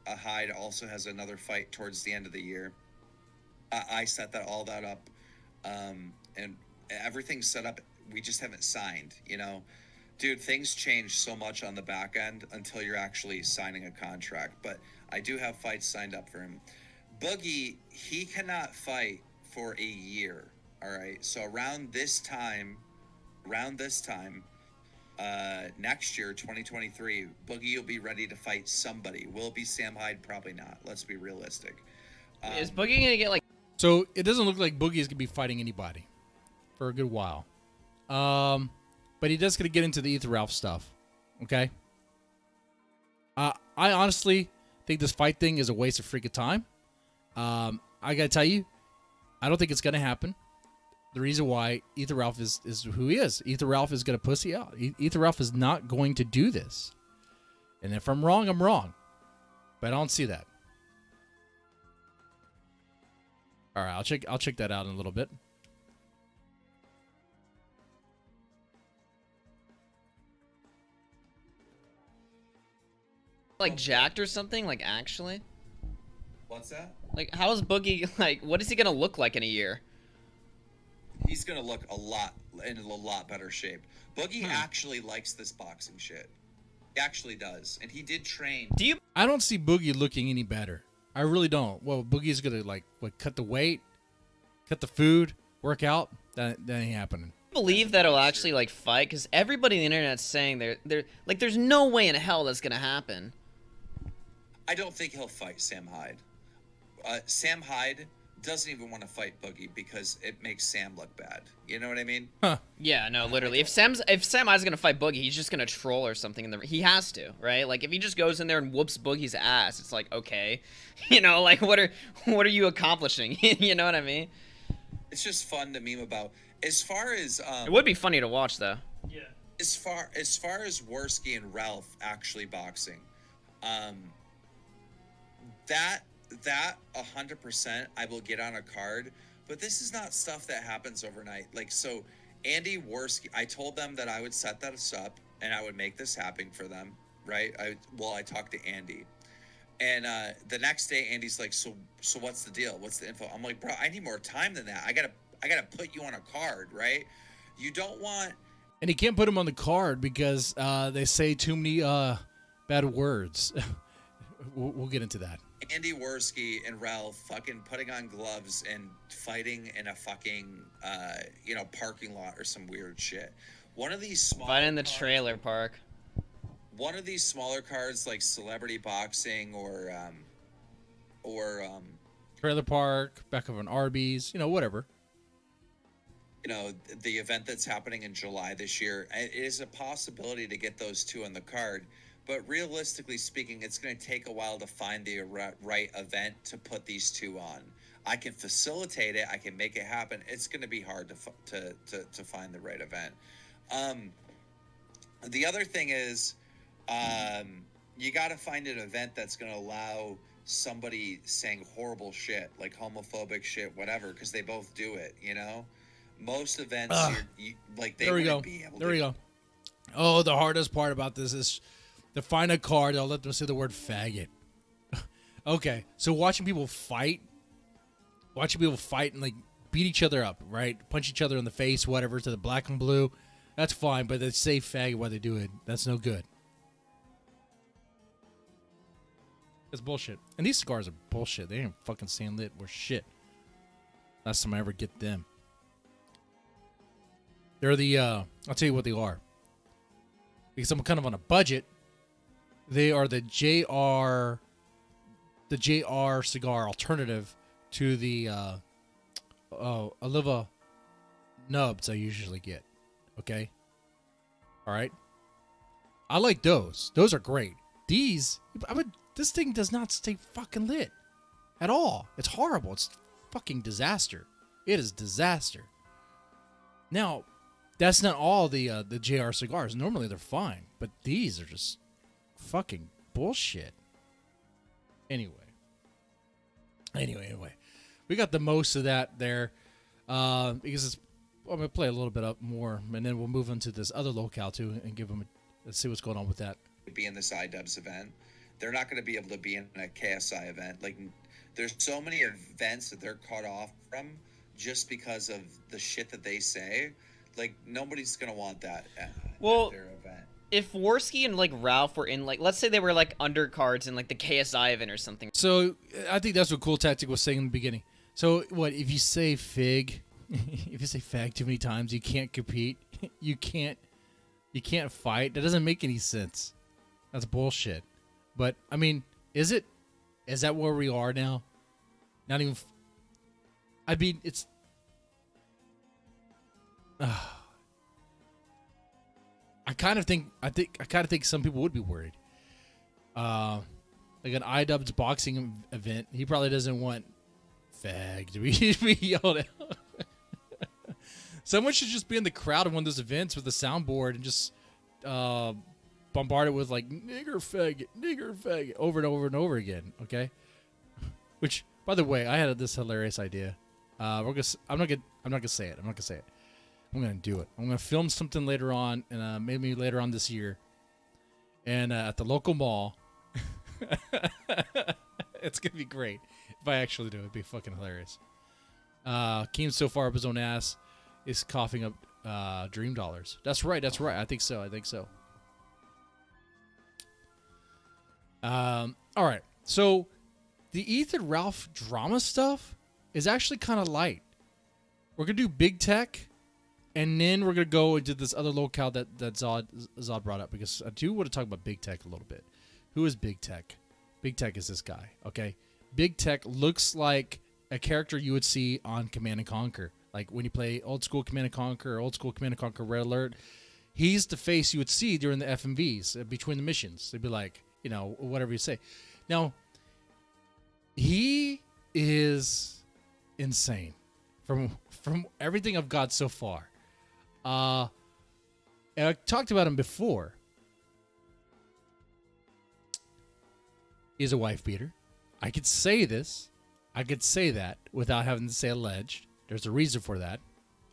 Hyde also has another fight towards the end of the year. I set all that up, and everything's set up. We just haven't signed, you know. Dude, things change so much on the back end until you're actually signing a contract. But I do have fights signed up for him. Boogie, he cannot fight for a year, all right? So around this time, next year, 2023, Boogie will be ready to fight somebody. Will it be Sam Hyde? Probably not. Let's be realistic.
Is Boogie going to get like...
So it doesn't look like Boogie is going to be fighting anybody for a good while. But he does going to get into the Ether Ralph stuff. Okay? I honestly think this fight thing is a waste of freaking time. I got to tell you, I don't think it's going to happen. The reason why Ether Ralph is who he is. Ether Ralph is going to pussy out. Ether Ralph is not going to do this. And if I'm wrong, I'm wrong. But I don't see that. All right, I'll check that out in a little bit.
like jacked or something? Like actually?
What's that?
Like how is Boogie like? What is he gonna look like in a year?
He's gonna look in a lot better shape. Boogie actually likes this boxing shit. He actually does, and he did train.
I don't see Boogie looking any better. I really don't. Well, Boogie's gonna cut the weight, cut the food, work out. That ain't happening.
Believe that he'll actually like fight? Because everybody on the internet's saying they're like, there's no way in hell that's gonna happen.
I don't think he'll fight Sam Hyde. Sam Hyde doesn't even want to fight Boogie because it makes Sam look bad. You know what I mean?
Huh.
Yeah, no, literally. If Sam Hyde's gonna fight Boogie, he's just gonna troll or something. He has to, right? Like if he just goes in there and whoops Boogie's ass, it's like okay, you know, like what are you accomplishing? You know what I mean?
It's just fun to meme about. As far as
it would be funny to watch though.
Yeah. As far as Warski and Ralph actually boxing, that 100% I will get on a card, but this is not stuff that happens overnight. Like so, Andy Warski, I told them that I would set this up and I would make this happen for them, right? I talked to Andy, and the next day Andy's like, so what's the deal? What's the info? I'm like, bro, I need more time than that. I gotta put you on a card, right? You don't want.
And he can't put him on the card because they say too many bad words. We'll get into that.
Andy Warski and Ralph fucking putting on gloves and fighting in a fucking parking lot or some weird shit. One of these small
fight in the trailer park.
One of these smaller cards like celebrity boxing or
trailer park, back of an Arby's, whatever.
The event that's happening in July this year, it is a possibility to get those two on the card. But realistically speaking, it's going to take a while to find the right event to put these two on. I can facilitate it. I can make it happen. It's going to be hard to find the right event. The other thing is, you got to find an event that's going to allow somebody saying horrible shit, like homophobic shit, whatever, because they both do it, you know? Most events, like, they wouldn't be able to.
There we go. Oh, the hardest part about this is to find a card. I'll let them say the word faggot. Okay, so watching people fight and like beat each other up, right? Punch each other in the face, whatever, to the black and blue. That's fine, but they say faggot while they do it. That's no good. It's bullshit. And these cigars are bullshit. They ain't fucking sand lit or shit. Last time I ever get them. They're the, I'll tell you what they are. Because I'm kind of on a budget. They are the JR cigar alternative to the Oliva nubs I usually get. Okay? Alright? I like those. Those are great. These, this thing does not stay fucking lit. At all. It's horrible. It's fucking disaster. It is disaster. Now, that's not all the JR cigars. Normally they're fine. But these are just fucking bullshit. Anyway. We got the most of that there. Because it's, I'm going to play a little bit up more. And then we'll move into this other locale too. And give them let's see what's going on with that.
Be in this iDubbbz event. They're not going to be able to be in a KSI event. Like, there's so many events that they're cut off from just because of the shit that they say. Like, nobody's going to want that at their event.
If Warski and like Ralph were in, like, let's say they were like undercards in like the KSI event or something.
So I think that's what Cool Tactic was saying in the beginning. So what if you say fig, if you say fag too many times, you can't compete. You can't fight. That doesn't make any sense. That's bullshit. But I mean, is it? Is that where we are now? Not even. I mean, it's. I kind of think some people would be worried. Like an iDubbbz boxing event, he probably doesn't want fag to be yelled out. Someone should just be in the crowd of one of those events with a soundboard and just bombard it with like nigger faggot over and over and over again. Okay. Which, by the way, I had this hilarious idea. I'm not gonna say it. I'm gonna do it. I'm gonna film something later on, and maybe later on this year, and at the local mall. It's gonna be great if I actually do it. It'd be fucking hilarious. Keem so far up his own ass is coughing up dream dollars. That's right. I think so. All right. So the Ethan Ralph drama stuff is actually kind of light. We're gonna do big tech. And then we're going to go into this other locale that Zod brought up, because I do want to talk about Big Tech a little bit. Who is Big Tech? Big Tech is this guy, okay? Big Tech looks like a character you would see on Command & Conquer. Like when you play old school Command & Conquer or old school Command & Conquer Red Alert. He's the face you would see during the FMVs, between the missions. They'd be like, you know, whatever you say. Now, he is insane from everything I've got so far. And I talked about him before. He's a wife beater. I could say this. I could say that without having to say alleged. There's a reason for that.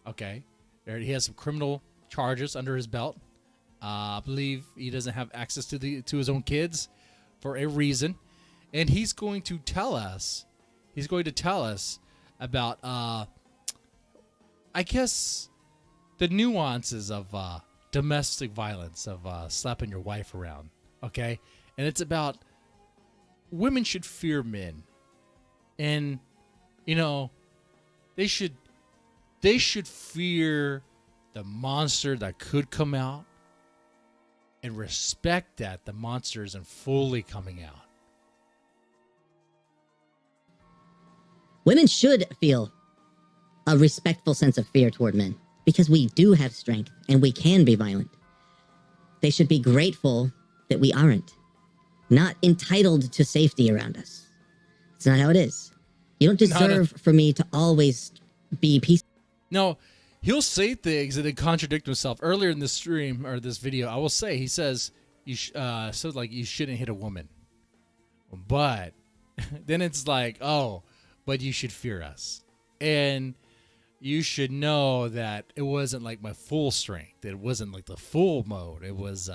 Okay. He has some criminal charges under his belt. I believe he doesn't have access to his own kids for a reason. And he's going to tell us about, I guess, the nuances of domestic violence, of slapping your wife around, okay? And it's about women should fear men. And, you know, they should fear the monster that could come out and respect that the monster isn't fully coming out.
Women should feel a respectful sense of fear toward men, because we do have strength and we can be violent. They should be grateful that we aren't, not entitled to safety around us. It's not how it is. You don't deserve for me to always be peaceful.
No, he'll say things and then contradict himself. Earlier in this stream or this video, I will say, he says, you shouldn't hit a woman. But then it's like, oh, but you should fear us. And you should know that it wasn't like my full strength. It wasn't like the full mode. It was,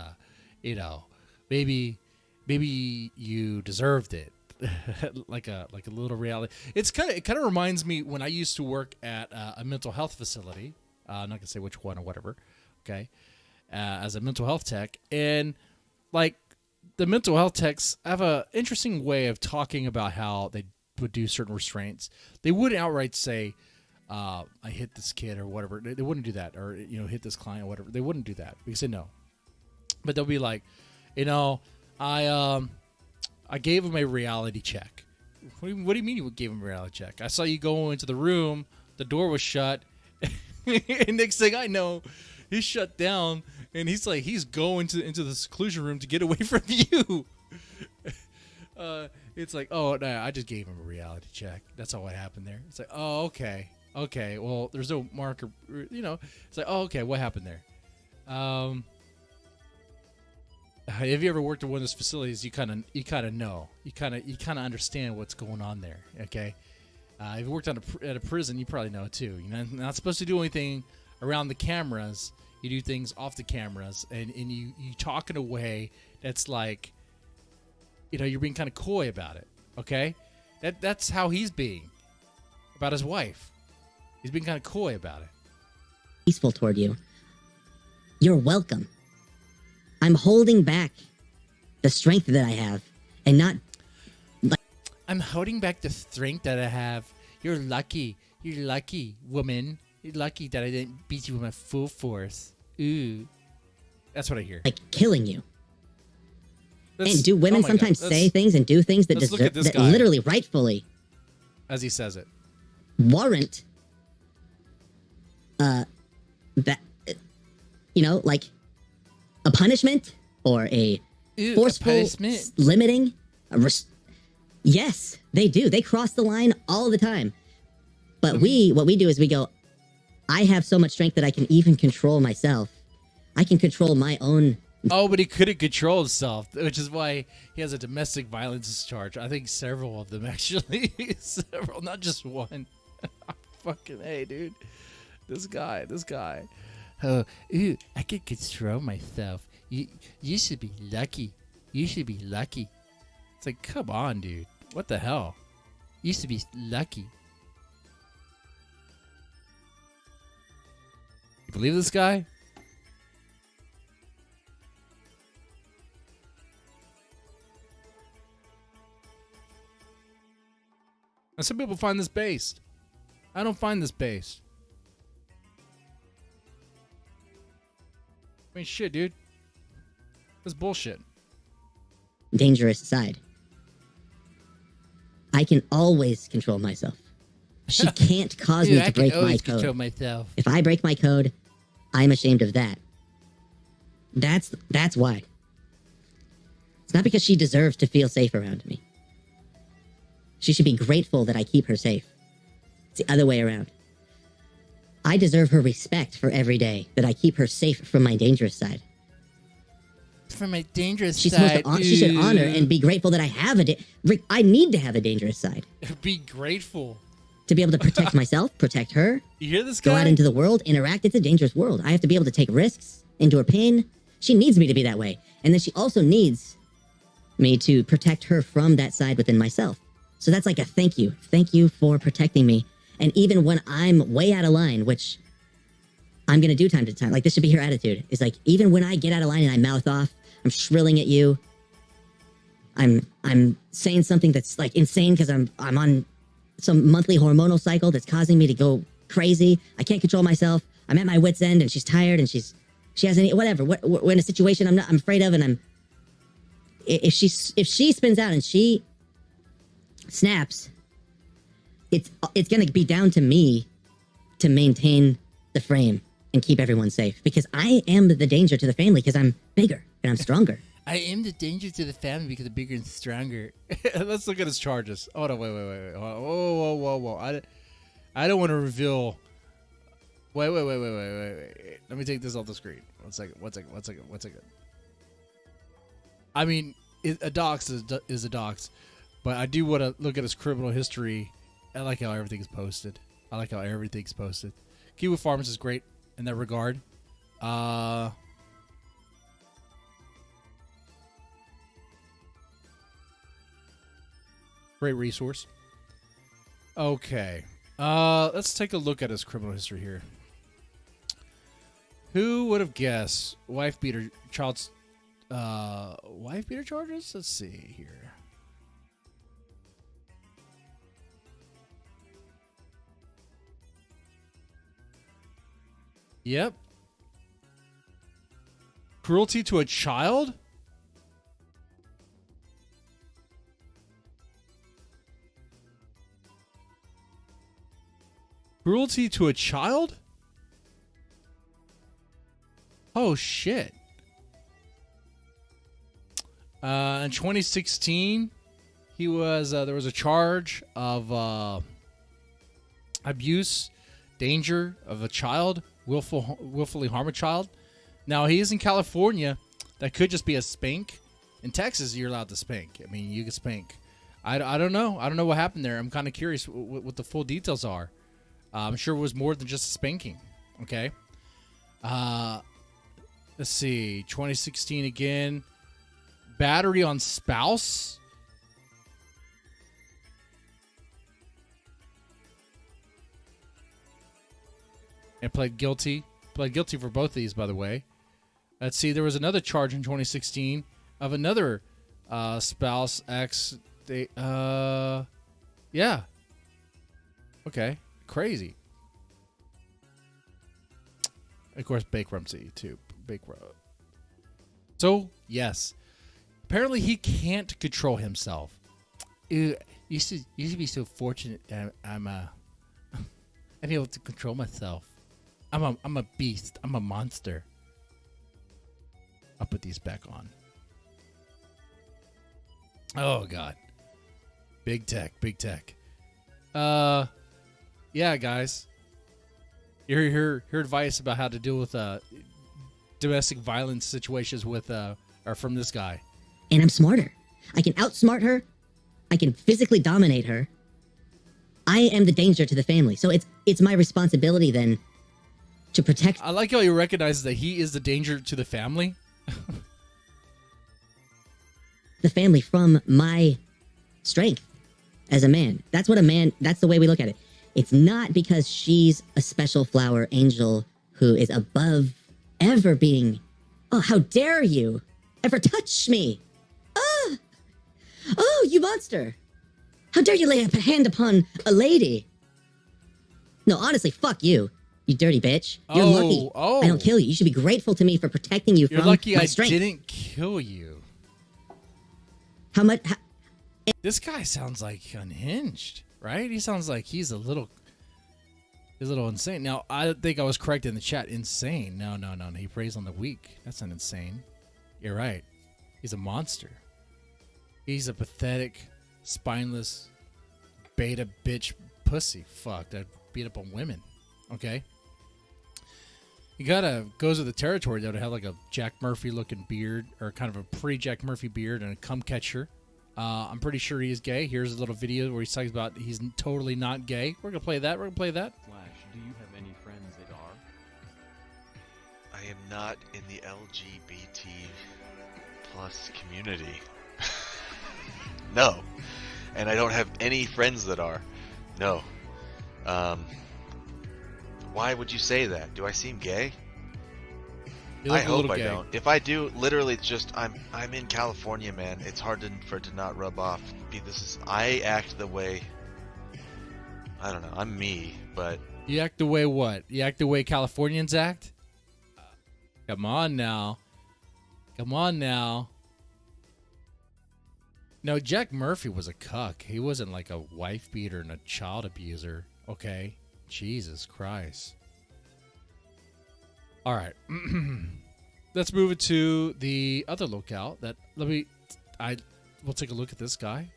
maybe you deserved it. like a little reality. It kind of reminds me when I used to work at a mental health facility. I'm not gonna say which one or whatever. Okay, as a mental health tech, and like the mental health techs have a interesting way of talking about how they would do certain restraints. They wouldn't outright say, I hit this kid or whatever. They wouldn't do that, or hit this client or whatever. They wouldn't do that because they know. But they'll be like, I gave him a reality check. What do you mean you gave him a reality check? I saw you go into the room, the door was shut, and next thing I know, he's shut down, and he's going into the seclusion room to get away from you. It's like, oh no, I just gave him a reality check. That's all what happened there. It's like, oh okay, well there's no marker, It's like, oh okay, what happened there? Have you ever worked at one of those facilities? You kind of know. You kind of understand what's going on there. Okay, if you worked at a prison, you probably know it too. You're not supposed to do anything around the cameras. You do things off the cameras, and you talk in a way that's like, you're being kind of coy about it. Okay, that's how he's being about his wife. He's being kind of coy about it.
Peaceful toward you. You're welcome. I'm holding back the strength that I have and not...
I'm holding back the strength that I have. You're lucky. You're lucky, woman. You're lucky that I didn't beat you with my full force. Ooh. That's what I hear.
Like killing you. And do women sometimes say things and do things that deserve... that
guy.
Literally, rightfully...
As he says it.
Warrant... that... like... a punishment or a forceful limiting. Yes, they do. They cross the line all the time. But what we do is we go, I have so much strength that I can even control myself. I can control my own.
Oh, but he couldn't control himself, which is why he has a domestic violence charge. I think several of them, actually. Several, not just one. Fucking hey, dude. This guy. Oh, ooh, I can control myself. You should be lucky. You should be lucky. It's like, come on, dude. What the hell? You should be lucky. You believe this guy? And some people find this based. I don't find this based. I mean, shit, dude. That's bullshit.
Dangerous side. I can always control myself. She can't cause me to break my code.
Control myself.
If I break my code, I'm ashamed of that. That's why. It's not because she deserves to feel safe around me. She should be grateful that I keep her safe. It's the other way around. I deserve her respect for every day that I keep her safe from my dangerous side.
From my dangerous
She's
side.
supposed to she should honor and be grateful that I have I need to have a dangerous side.
Be grateful.
To be able to protect myself, protect her.
You hear this guy?
Go out into the world, interact. It's a dangerous world. I have to be able to take risks, endure pain. She needs me to be that way. And then she also needs me to protect her from that side within myself. So that's like a thank you. Thank you for protecting me. And even when I'm way out of line, which I'm going to do time to time, like this should be her attitude. It's like, even when I get out of line and I mouth off, I'm shrilling at you. I'm saying something that's like insane because I'm on some monthly hormonal cycle that's causing me to go crazy. I can't control myself. I'm at my wit's end and she's tired and she has any, whatever. We're in a situation I'm afraid of, and if she spins out and she snaps, it's going to be down to me to maintain the frame and keep everyone safe, because I am the danger to the family because I'm bigger and I'm stronger.
I am the danger to the family because I'm bigger and stronger. Let's look at his charges. Hold on, wait. Whoa. I don't want to reveal. Wait. Let me take this off the screen. One second. I mean, a dox is a dox, But I do want to look at his criminal history. I like how everything's posted. Kiwi Farms is great in that regard. Great resource. Okay. Let's take a look at his criminal history here. Who would have guessed wife beater charges? Let's see here. Yep. Cruelty to a child? Cruelty to a child? Oh, shit. In 2016, he was there was a charge of abuse, danger of a child, willfully harm a child. Now, he is in California. That could just be a spank. In Texas, you're allowed to spank. I mean, you can spank. I don't know. I don't know what happened there. I'm kind of curious what the full details are. I'm sure it was more than just a spanking. Okay. Let's see. 2016 again. Battery on spouse. And pled guilty. Pled guilty for both of these, by the way. Let's see. There was another charge in 2016 of another spouse ex. Yeah. Okay. Crazy. Of course, bankruptcy too. So yes, apparently he can't control himself. You should be so fortunate that I'm able to control myself. I'm a beast. I'm a monster. I'll put these back on. Oh God. Big tech. Yeah, guys. You hear advice about how to deal with domestic violence situations with or from this guy.
And I'm smarter. I can outsmart her. I can physically dominate her. I am the danger to the family. So it's my responsibility then to protect.
I like how he recognizes that he is the danger to the family.
The family from my strength as a man. That's the way we look at it. It's not because she's a special flower angel who is above ever being, oh, how dare you ever touch me? Oh, you monster. How dare you lay a hand upon a lady? No, honestly, fuck you, you dirty bitch. You're lucky I don't kill you. You should be grateful to me for protecting you
You're
from
lucky
my
I
strength.
didn't kill you.
How much?
This guy sounds like unhinged, right? He sounds like he's a little insane. Now, I think I was correct in the chat. Insane. No. He preys on the weak. That's not insane. You're right. He's a monster. He's a pathetic, spineless, beta bitch pussy. Fuck, that beat up on women. Okay? He goes with the territory, though, to have like a Jack Murphy looking beard, or kind of a pre-Jack Murphy beard and a cum catcher. I'm pretty sure he is gay. Here's a little video where he talks about he's totally not gay. We're going to play that.
Flash, do you have any friends that are?
I am not in the LGBT plus community. No. And I don't have any friends that are. No. Why would you say that? Do I seem gay?
You look
I
a
hope
little
I
gay.
don't. If I do, literally, it's just I'm in California, man. It's hard for it to not rub off. I act the way. I don't know. I'm me, but
You act the way what? You act the way Californians act? Come on now. No, Jack Murphy was a cuck. He wasn't like a wife beater and a child abuser. Okay? Jesus Christ. All right. Let's move it to the other locale. We'll take a look at this guy.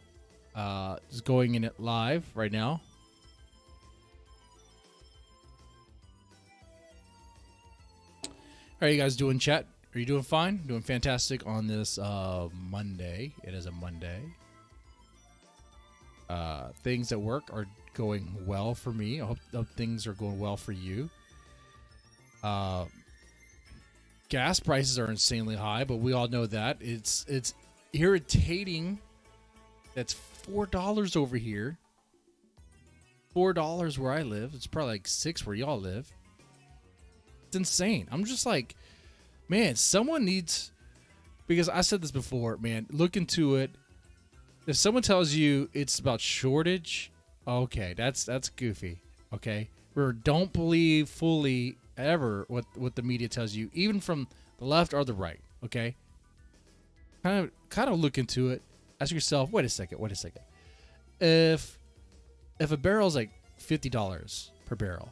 Just going in it live right now. How are you guys doing, chat? Are you doing fine? Doing fantastic on this Monday. It is a Monday. things at work are going well for me. I hope things are going well for you. Gas prices are insanely high, but we all know that. It's irritating. That's $4 over here. $4 where I live. It's probably like $6 where y'all live. It's insane. I'm just like, man, someone needs, because I said this before, man, look into it. If someone tells you it's about shortage, okay, that's goofy. Okay, or don't believe fully ever what the media tells you, even from the left or the right. Okay, kind of look into it. Ask yourself, wait a second. If a barrel's like $50 per barrel,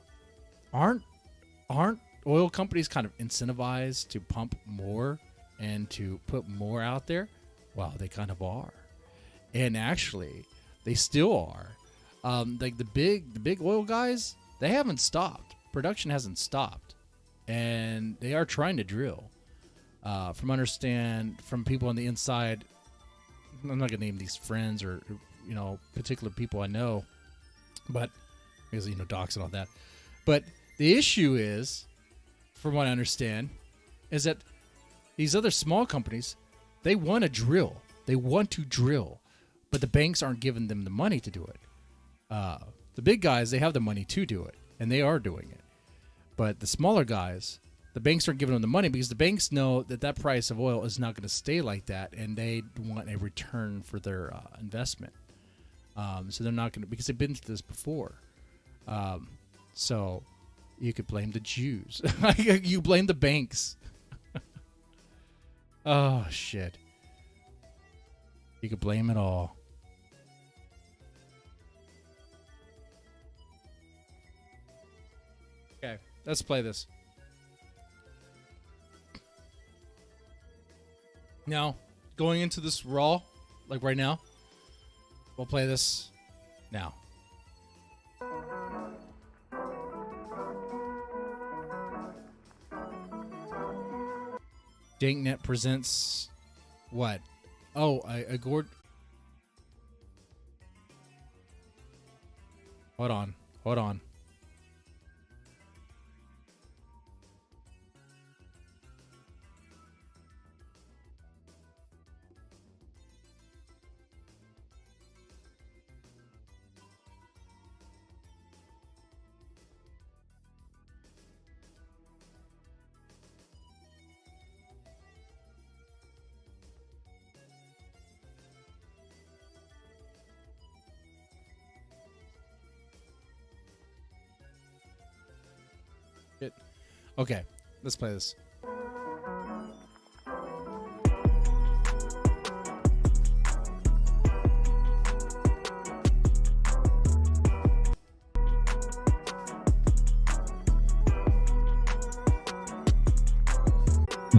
aren't oil companies kind of incentivized to pump more and to put more out there? Well, they kind of are. And actually, they still are. Like the big oil guys, they haven't stopped. Production hasn't stopped, and they are trying to drill. From people on the inside, I'm not gonna name these friends or particular people I know, but because docs and all that. But the issue is, from what I understand, is that these other small companies, they want to drill. They want to drill. But the banks aren't giving them the money to do it. The big guys, they have the money to do it, and they are doing it. But the smaller guys, the banks aren't giving them the money because the banks know that price of oil is not going to stay like that, and they want a return for their investment. So they're not going to, because they've been through this before. So you could blame the Jews. You blame the banks. Oh, shit. You could blame it all. Okay, let's play this. Now, going into this Raw, like right now, we'll play this now. DankNet presents what? Oh, I gored. Hold on. Okay, let's play this.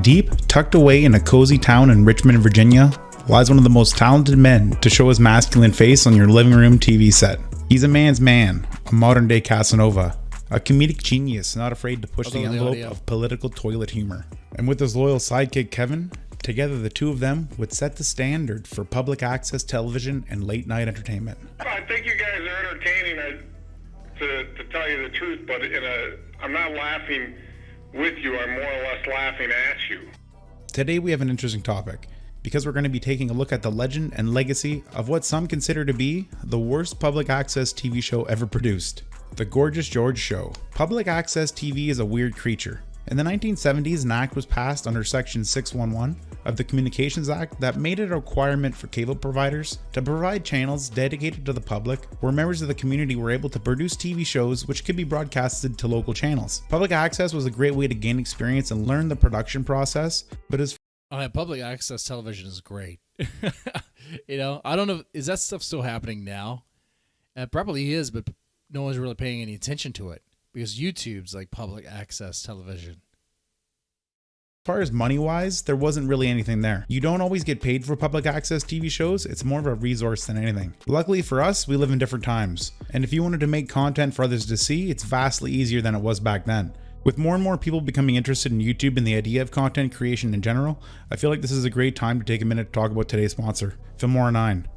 Deep, tucked away in a cozy town in Richmond, Virginia, lies one of the most talented men to show his masculine face on your living room TV set. He's a man's man, a modern-day Casanova, a comedic genius not afraid to push the envelope of political toilet humor. And with his loyal sidekick Kevin, together the two of them would set the standard for public access television and late-night entertainment.
I think you guys are entertaining, to tell you the truth, but I'm not laughing with you, I'm more or less laughing at you.
Today we have an interesting topic, because we're going to be taking a look at the legend and legacy of what some consider to be the worst public access TV show ever produced. The Gorgeous George Show. Public access TV is a weird creature. In the 1970s, an act was passed under Section 611 of the Communications Act that made it a requirement for cable providers to provide channels dedicated to the public where members of the community were able to produce TV shows which could be broadcasted to local channels. Public access was a great way to gain experience and learn the production process, but as
public access television is great. I don't know, is that stuff still happening now? It probably is, but no one's really paying any attention to it because YouTube's like public access television.
As far as money-wise, there wasn't really anything there. You don't always get paid for public access TV shows, it's more of a resource than anything. Luckily for us, we live in different times, and if you wanted to make content for others to see, it's vastly easier than it was back then. With more and more people becoming interested in YouTube and the idea of content creation in general, I feel like this is a great time to take a minute to talk about today's sponsor, Filmora 9.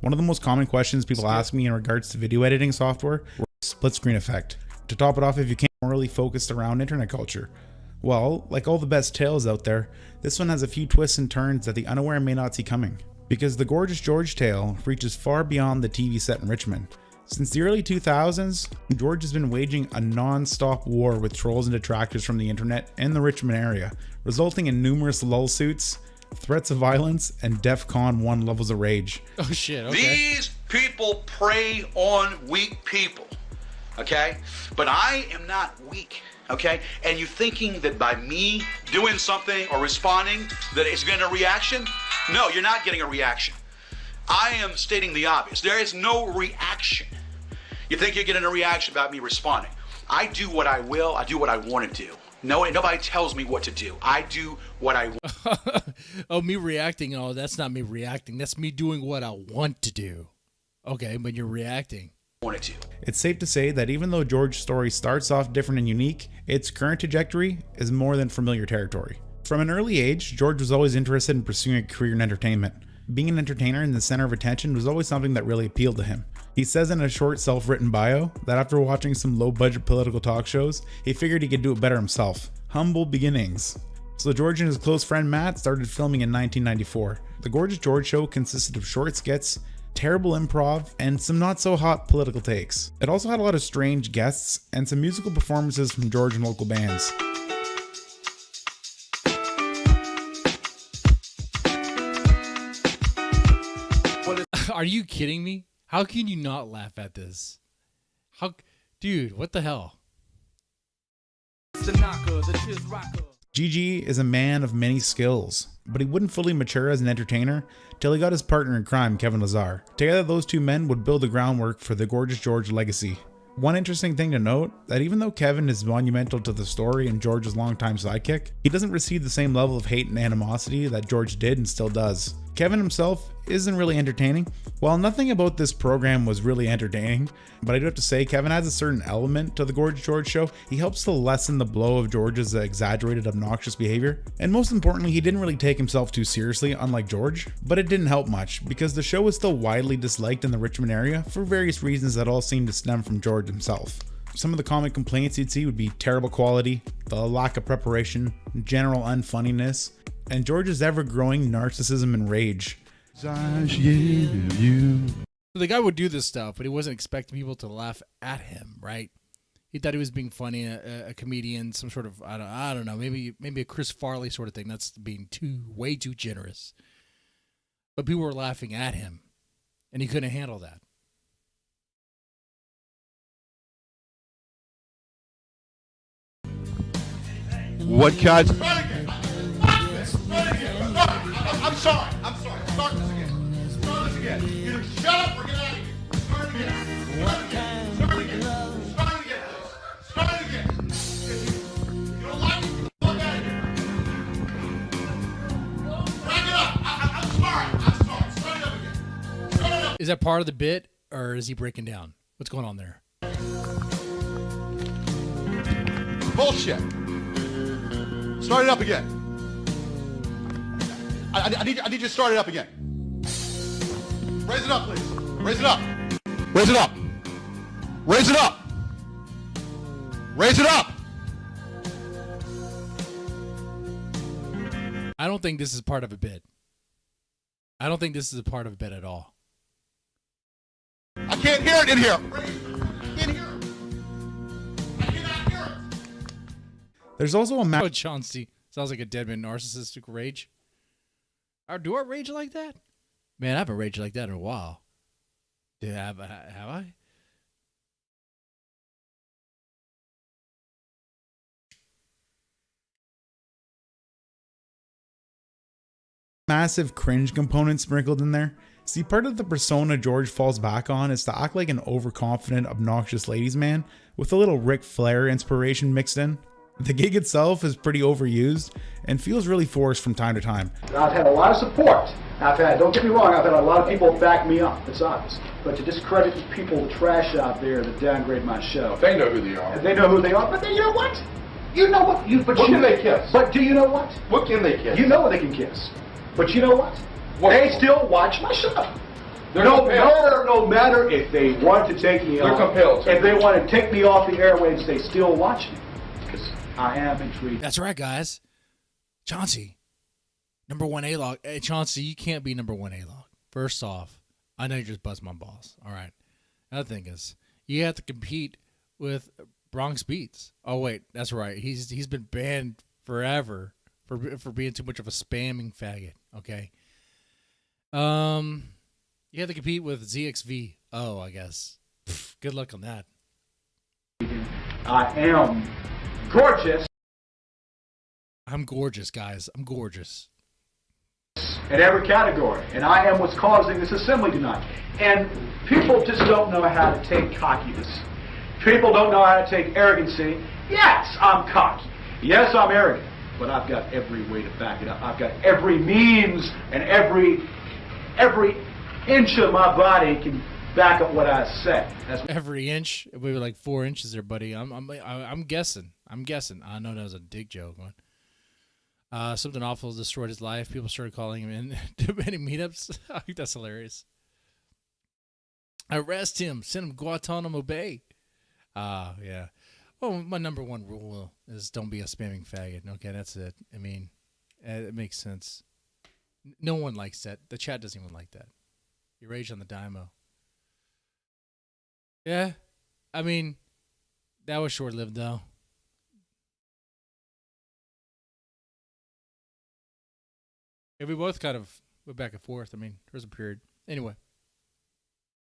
One of the most common questions people ask me in regards to video editing software was split screen effect. To top it off, if you can't really focused around internet culture. Well, like all the best tales out there, this one has a few twists and turns that the unaware may not see coming. Because the Gorgeous George tale reaches far beyond the TV set in Richmond. Since the early 2000s, George has been waging a non-stop war with trolls and detractors from the internet and the Richmond area, resulting in numerous lull suits, threats of violence, and DEFCON 1 levels of rage.
Oh shit, okay.
These people prey on weak people, okay? But I am not weak, okay? And you thinking that by me doing something or responding that it's getting a reaction? No, you're not getting a reaction. I am stating the obvious. There is no reaction. You think you're getting a reaction about me responding. I do what I will. I do what I want to do. No, nobody tells me what to do. I do what I want.
Oh, me reacting. Oh, that's not me reacting. That's me doing what I want to do. Okay, but you're reacting.
It's safe to say that even though George's story starts off different and unique, its current trajectory is more than familiar territory. From an early age, George was always interested in pursuing a career in entertainment. Being an entertainer in the center of attention was always something that really appealed to him. He says in a short self-written bio that after watching some low-budget political talk shows, he figured he could do it better himself. Humble beginnings. So George and his close friend Matt started filming in 1994. The Gorgeous George show consisted of short skits, terrible improv, and some not so hot political takes. It also had a lot of strange guests and some musical performances from George and local bands.
Are you kidding me? How can you not laugh at this? Dude, what the hell?
GG is a man of many skills, but he wouldn't fully mature as an entertainer till he got his partner in crime, Kevin Lazar. Together, those two men would build the groundwork for the Gorgeous George legacy. One interesting thing to note, that even though Kevin is monumental to the story and George's longtime sidekick, he doesn't receive the same level of hate and animosity that George did and still does. Kevin himself isn't really entertaining. While nothing about this program was really entertaining, but I do have to say Kevin has a certain element to the Gorgeous George show. He helps to lessen the blow of George's exaggerated, obnoxious behavior. And most importantly, he didn't really take himself too seriously, unlike George. But it didn't help much, because the show was still widely disliked in the Richmond area for various reasons that all seem to stem from George himself. Some of the common complaints you'd see would be terrible quality, the lack of preparation, general unfunniness, and George's ever-growing narcissism and rage.
The guy would do this stuff, but he wasn't expecting people to laugh at him, right? He thought he was being funny, a comedian, some sort of, I don't know, maybe a Chris Farley sort of thing. That's being way too generous. But people were laughing at him, and he couldn't handle that.
What cuts?
I'm sorry. Start this again. Either shut up or get out of here. Start again. Start again. You don't like it? Fuck out of here. Wrap it up. I'm sorry. Start it up again.
Is that part of the bit, or is he breaking down? What's going on there?
Bullshit. Start it up again. I need you to start it up again. Raise it up, please. Raise it up. Raise it up. Raise it up. Raise it up.
I don't think this is part of a bit. I don't think this is a part of a bit at all.
I can't hear it in here. I can't hear it. I cannot hear it.
There's also a
Oh, Chauncey. Sounds like a dead man narcissistic rage. Or do I rage like that? Man, I haven't raged like that in a while. Have I?
Massive cringe component sprinkled in there. See, part of the persona George falls back on is to act like an overconfident, obnoxious ladies' man with a little Ric Flair inspiration mixed in. The gig itself is pretty overused and feels really forced from time to time.
I've had a lot of support. Don't get me wrong, I've had a lot of people back me up, it's obvious. But to discredit the people, the trash out there that downgrade my show.
They know who they are.
They know who they are, but you know what? You know what?
What can they kiss?
But do you know what?
What can they kiss?
You know what they can kiss. But you know what? They still watch my show. No matter if they want to take me off.
They're compelled to.
If they want to take me off the airwaves, they still watch me. Because I am intrigued.
That's right, guys. Chauncey, number one A-log. Hey, Chauncey, you can't be number one A-log. First off, I know you just buzzed my balls. All right. Another thing is, you have to compete with Bronx Beats. Oh, wait, that's right. He's been banned forever for being too much of a spamming faggot. Okay. You have to compete with ZXV. Oh, I guess. Good luck on that.
I am gorgeous.
I'm gorgeous, guys. I'm gorgeous.
In every category. And I am what's causing this assembly tonight. And people just don't know how to take cockiness. People don't know how to take arrogancy. Yes, I'm cocky. Yes, I'm arrogant. But I've got every way to back it up. I've got every means and every inch of my body can back up what I say. That's
every inch. We were like 4 inches there, buddy. I'm guessing. I know that was a dick joke. Something awful destroyed his life. People started calling him in to many meetups. I think that's hilarious. Arrest him. Send him Guantanamo Bay. Yeah. Well, my number one rule is don't be a spamming faggot. Okay, that's it. I mean, it makes sense. No one likes that. The chat doesn't even like that. You rage on the Dymo. Yeah. I mean, that was short-lived, though. Yeah, we both kind of went back and forth. I mean, there was a period. Anyway.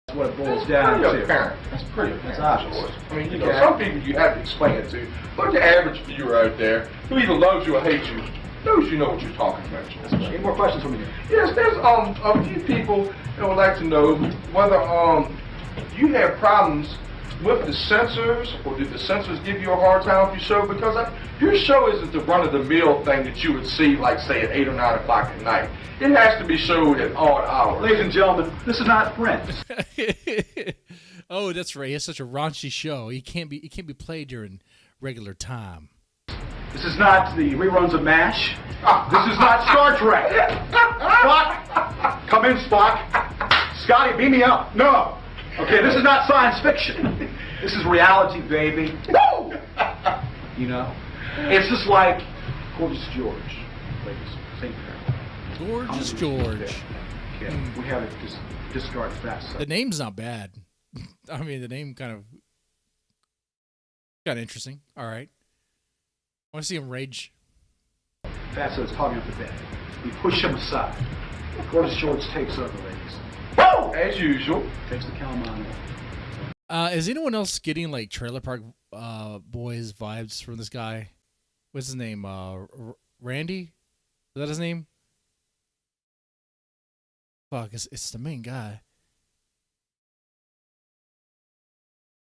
That's what it boils down to.
That's pretty
That's
apparent.
obvious.
I mean, some people you have to explain it to. But the average viewer out there, who either loves you or hates you, knows you know what you're talking about.
Any more questions from you?
Yes, there's a few people that would like to know whether you have problems with the censors, or did the censors give you a hard time with your show? Because your show isn't the run-of-the-mill thing that you would see, like, say, at 8 or 9 o'clock at night. It has to be showed at odd hours.
Ladies and gentlemen, this is not Friends.
Oh, that's right. He has such a raunchy show. He can't be played during regular time.
This is not the reruns of MASH. This is not Star Trek. Spock, come in, Spock. Scotty, beam me up. No. Okay, this is not science fiction. This is reality, baby. Woo! You know? It's just like Gorgeous George. Ladies, same pair.
Gorgeous George.
Okay, we have it discard fast.
The name's not bad. I mean, the name kind of interesting. All right. I want to see him rage.
Fatso is hogging up the bed. We push him aside. Gorgeous George takes over, ladies. Woo! As usual. Takes the Calamano.
Is anyone else getting like Trailer Park Boys vibes from this guy? What's his name? Randy? Is that his name? Fuck, it's the main guy.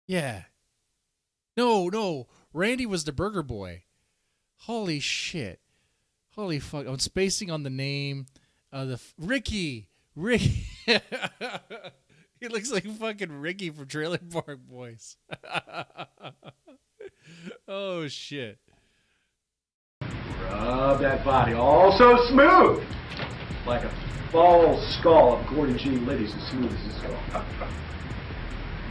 Yeah. No. Randy was the burger boy. Holy shit. Holy fuck. I'm spacing on the name. Ricky. He looks like fucking Ricky from Trailer Park Boys. Oh, shit.
Rub that body all so smooth. Like a fall skull of Gordon G. Liddy's as smooth as his skull.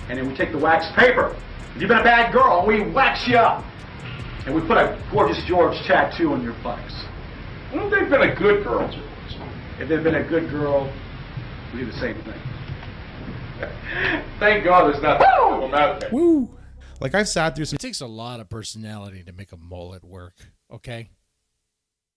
And then we take the wax paper. You've been a bad girl, and we wax you up. And we put a Gorgeous George tattoo on your buttocks.
Well, they've been a good girl, George.
If they've been a good girl, we do the same thing.
Thank God it's not the out there.
Woo! Like, I've sat through some
It takes a lot of personality to make a mullet work, okay?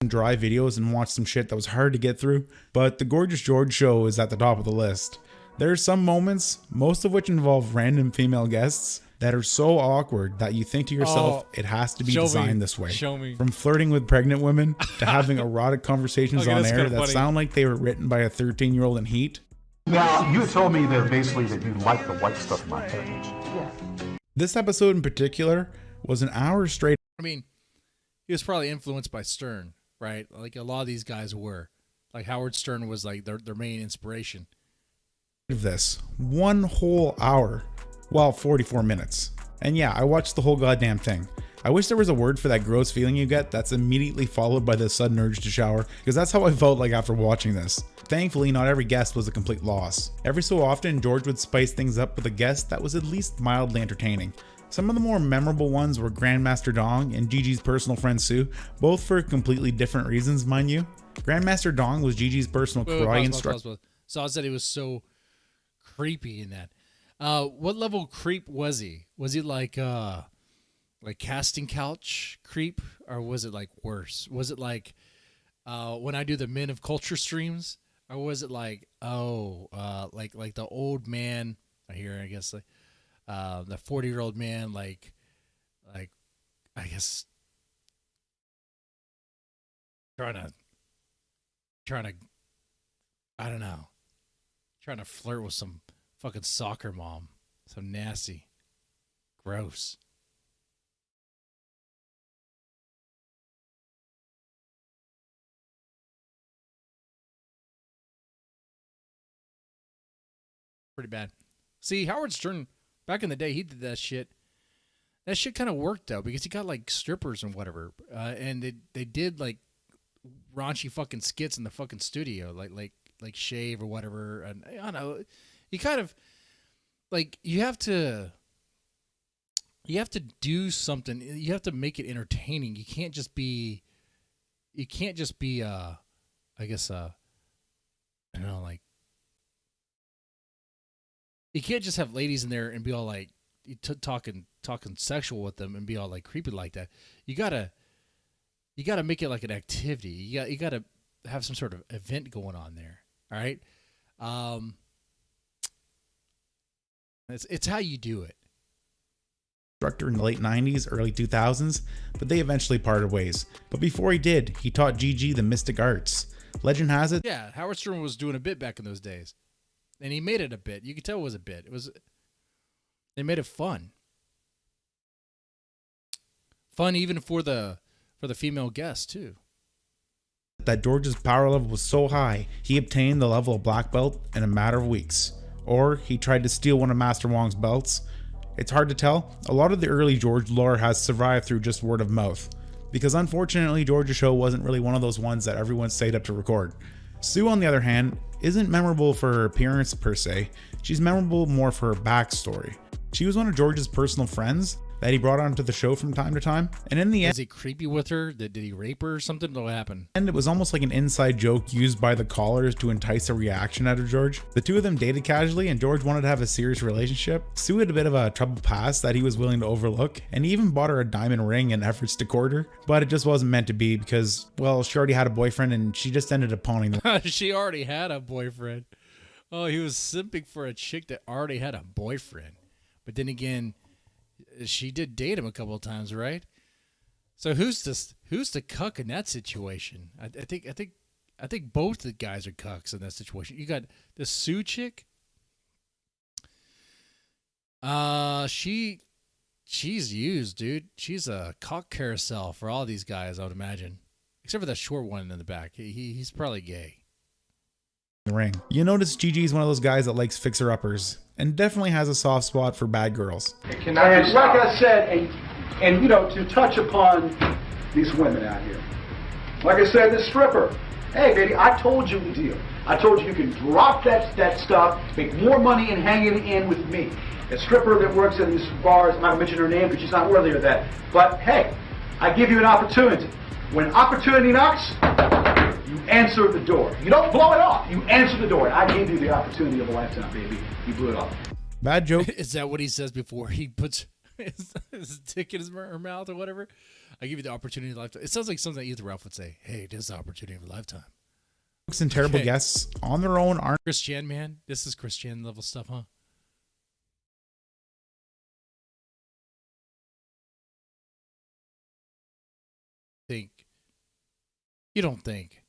dry videos and watched some shit that was hard to get through, but the Gorgeous George show is at the top of the list. There are some moments, most of which involve random female guests, that are so awkward that you think to yourself, it has to be designed this way.
Show me.
From flirting with pregnant women to having erotic conversations on air that sound like they were written by a 13-year-old in heat.
Now, you told me that basically that you like the white stuff in my package. Yeah.
This episode in particular was an hour straight.
I mean, he was probably influenced by Stern, right? Like a lot of these guys were. Like Howard Stern was like their main inspiration.
Of this one whole hour, well, 44 minutes. And yeah, I watched the whole goddamn thing. I wish there was a word for that gross feeling you get that's immediately followed by the sudden urge to shower, because that's how I felt like after watching this. Thankfully, not every guest was a complete loss. Every so often, George would spice things up with a guest that was at least mildly entertaining. Some of the more memorable ones were Grandmaster Dong and Gigi's personal friend Sue, both for completely different reasons, mind you. Grandmaster Dong was Gigi's personal karate instructor.
So I said he was so creepy in that. What level creep was he? Was he like casting couch creep, or was it like worse? Was it like when I do the Men of Culture streams, or was it like like the old man? I hear, I guess, like the 40-year-old man, like I guess trying to I don't know, trying to flirt with some fucking soccer mom, so nasty, gross. Pretty bad. See, Howard Stern, back in the day, he did that shit. That shit kind of worked, though, because he got, like, strippers and whatever. And they did, like, raunchy fucking skits in the fucking studio, like Shave or whatever. And I don't know. You kind of, like, you have to do something. You have to make it entertaining. You can't just be, I guess, I don't know, like, you can't just have ladies in there and be all like talking sexual with them and be all like creepy like that. You gotta make it like an activity. You gotta have some sort of event going on there. All right, it's how you do it.
Instructor in the late 90s, early 2000s, but they eventually parted ways. But before he did, he taught Gigi the mystic arts. Legend has it.
Yeah, Howard Stern was doing a bit back in those days. And he made it a bit. You could tell it was a bit. They made it fun. Fun even for the female guests too.
That George's power level was so high, he obtained the level of black belt in a matter of weeks. Or he tried to steal one of Master Wong's belts. It's hard to tell. A lot of the early George lore has survived through just word of mouth. Because unfortunately, George's show wasn't really one of those ones that everyone stayed up to record. Sue, on the other hand, isn't memorable for her appearance per se. She's memorable more for her backstory. She was one of George's personal friends that he brought onto the show from time to time, and in the end,
was he creepy with her? Did he rape her or something? What happened?
And it was almost like an inside joke used by the callers to entice a reaction out of George. The two of them dated casually, and George wanted to have a serious relationship. Sue had a bit of a troubled past that he was willing to overlook, and he even bought her a diamond ring in efforts to court her, but it just wasn't meant to be because, well, she already had a boyfriend and she just ended up pawning the
She already had a boyfriend. Oh, he was simping for a chick that already had a boyfriend. But then again, she did date him a couple of times, right? So who's the cuck in that situation? I think both the guys are cucks in that situation. You got the Sue chick. She's used, dude. She's a cock carousel for all these guys, I would imagine, except for that short one in the back. He's probably gay.
The ring. You notice Gigi's one of those guys that likes fixer-uppers and definitely has a soft spot for bad girls.
And like I said, and you know, to touch upon these women out here. Like I said, this stripper. Hey, baby, I told you the deal. I told you can drop that stuff, make more money, and hang it in with me. A stripper that works in these bars, I'm not going to mention her name because she's not worthy of that. But hey, I give you an opportunity. When opportunity knocks, you answer the door. You don't blow it off. You answer the door. And I gave you the opportunity of a lifetime, baby. You blew it off.
Bad joke.
Is that what he says before he puts his dick in her mouth or whatever? I give you the opportunity of a lifetime. It sounds like something that Ethan Ralph would say. Hey, this is the opportunity of a lifetime.
Jokes and terrible guests on their own aren't.
Chris Chan, man. This is Chris Chan level stuff, huh? You don't think.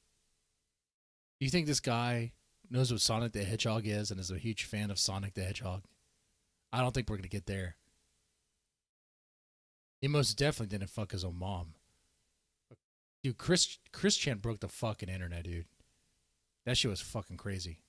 Do you think this guy knows what Sonic the Hedgehog is and is a huge fan of Sonic the Hedgehog? I don't think we're going to get there. He most definitely didn't fuck his own mom. Dude, Chris Chan broke the fucking internet, dude. That shit was fucking crazy.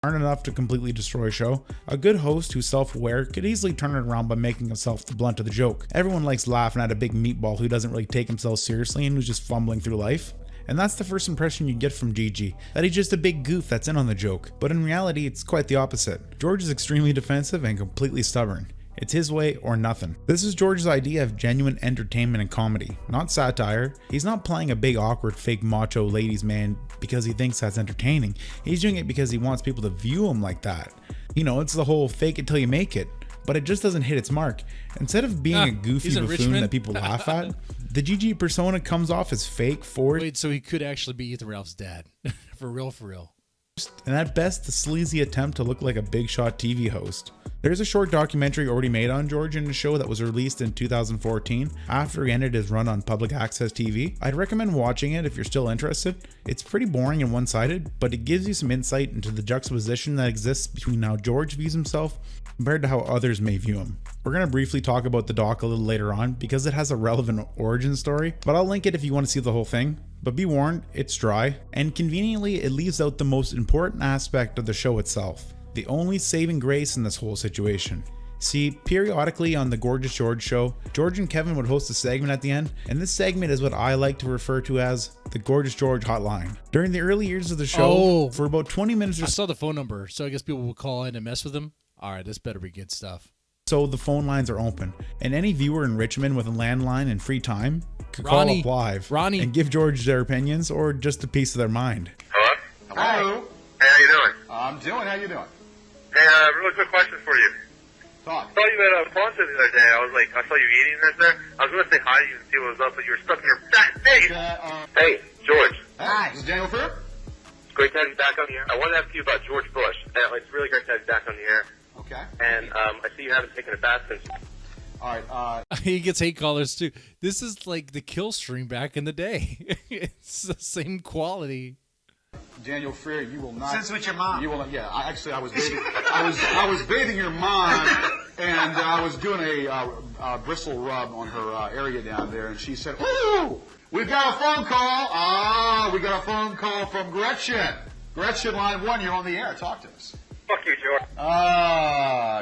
aren't enough to completely destroy a show. A good host who's self-aware could easily turn it around by making himself the blunt of the joke. Everyone likes laughing at a big meatball who doesn't really take himself seriously and who's just fumbling through life. And that's the first impression you get from Gigi, that he's just a big goof that's in on the joke. But in reality, it's quite the opposite. George is extremely defensive and completely stubborn. It's his way or nothing. This is George's idea of genuine entertainment and comedy, not satire. He's not playing a big awkward fake macho ladies man because he thinks that's entertaining. He's doing it because he wants people to view him like that. You know, it's the whole fake it till you make it. But it just doesn't hit its mark. Instead of being a goofy buffoon that people laugh at, the Gigi persona comes off as fake, forward.
Wait, so he could actually be Ethan Ralph's dad. For real, for real.
And at best, a sleazy attempt to look like a big shot TV host. There's a short documentary already made on George in the show that was released in 2014 after he ended his run on public access TV. I'd recommend watching it if you're still interested. It's pretty boring and one-sided, but it gives you some insight into the juxtaposition that exists between how George views himself compared to how others may view him. We're going to briefly talk about the doc a little later on because it has a relevant origin story, but I'll link it if you want to see the whole thing. But be warned, it's dry, and conveniently it leaves out the most important aspect of the show itself. The only saving grace in this whole situation. See, periodically on the Gorgeous George show, George and Kevin would host a segment at the end, and this segment is what I like to refer to as the Gorgeous George Hotline. During the early years of the show, for about 20 minutes or
I saw the phone number, so I guess people will call in and mess with him. All right, this better be good stuff.
So the phone lines are open, and any viewer in Richmond with a landline and free time could call up live and give George their opinions or just a piece of their mind.
Hello?
Hello.
Hey, how you doing?
I'm doing. How you doing?
Hey, really quick question for you.
Talk.
I saw you at Ponce the other day. I saw you eating right there. I was going to say hi to you and see what was up, but you were stuck in your fat face. Hey, George.
Hi, this is Daniel Fair.
It's great to have you back on the air. I wanted to ask you about George Bush. It's really great to have you back on the air.
Okay.
And I see you haven't taken a bath since.
All right.
He gets hate callers too. This is like the kill stream back in the day. It's the same quality.
Daniel Freer, you will not.
Since with your mom.
You will not. Yeah, I was bathing. I was bathing your mom, and I was doing a bristle rub on her area down there, and she said, "Ooh, we've got a phone call. We got a phone call from Gretchen. Gretchen, line 1. You're on the air. Talk to us."
Fuck you, George.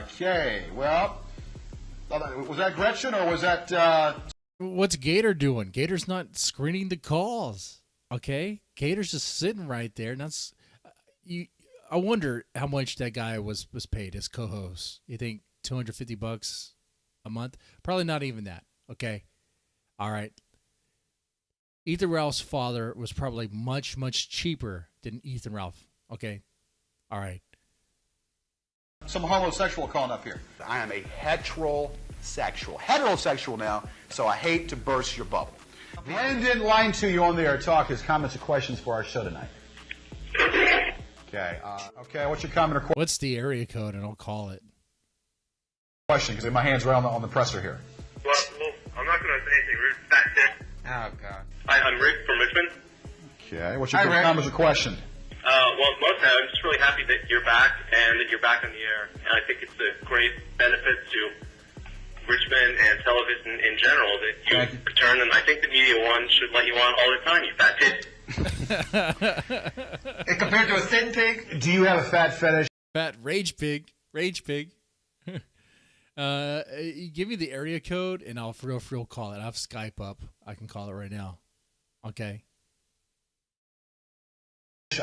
Okay. Well, was that Gretchen or was that?
What's Gator doing? Gator's not screening the calls. Okay, Gator's just sitting right there. And that's you. I wonder how much that guy was paid as co-host. You think $250 a month? Probably not even that. Okay, all right. Ethan Ralph's father was probably much cheaper than Ethan Ralph. Okay, all right.
Some homosexual calling up here. I am a heterosexual now, so I hate to burst your bubble. Brandon, line 2, you on the air. Talk. His comments or questions for our show tonight. Okay. Okay. What's your comment or question?
What's the area code? And I'll call it.
Question, because my hand's right on the presser here.
Well, I'm not going to say anything rude. That's it.
Oh God.
Hi, I'm Rick from Richmond.
Okay. What's your comment or question?
Well, mostly I'm just really happy that you're back and that you're back on the air. And I think it's a great benefit to Richmond and television in general that you return, and I think the Media One should let you on all the time, you fat pig.
And compared to a thin pig? Do you have a fat fetish?
Fat rage pig. You give me the area code, and I'll for real call it. I have Skype up. I can call it right now. Okay.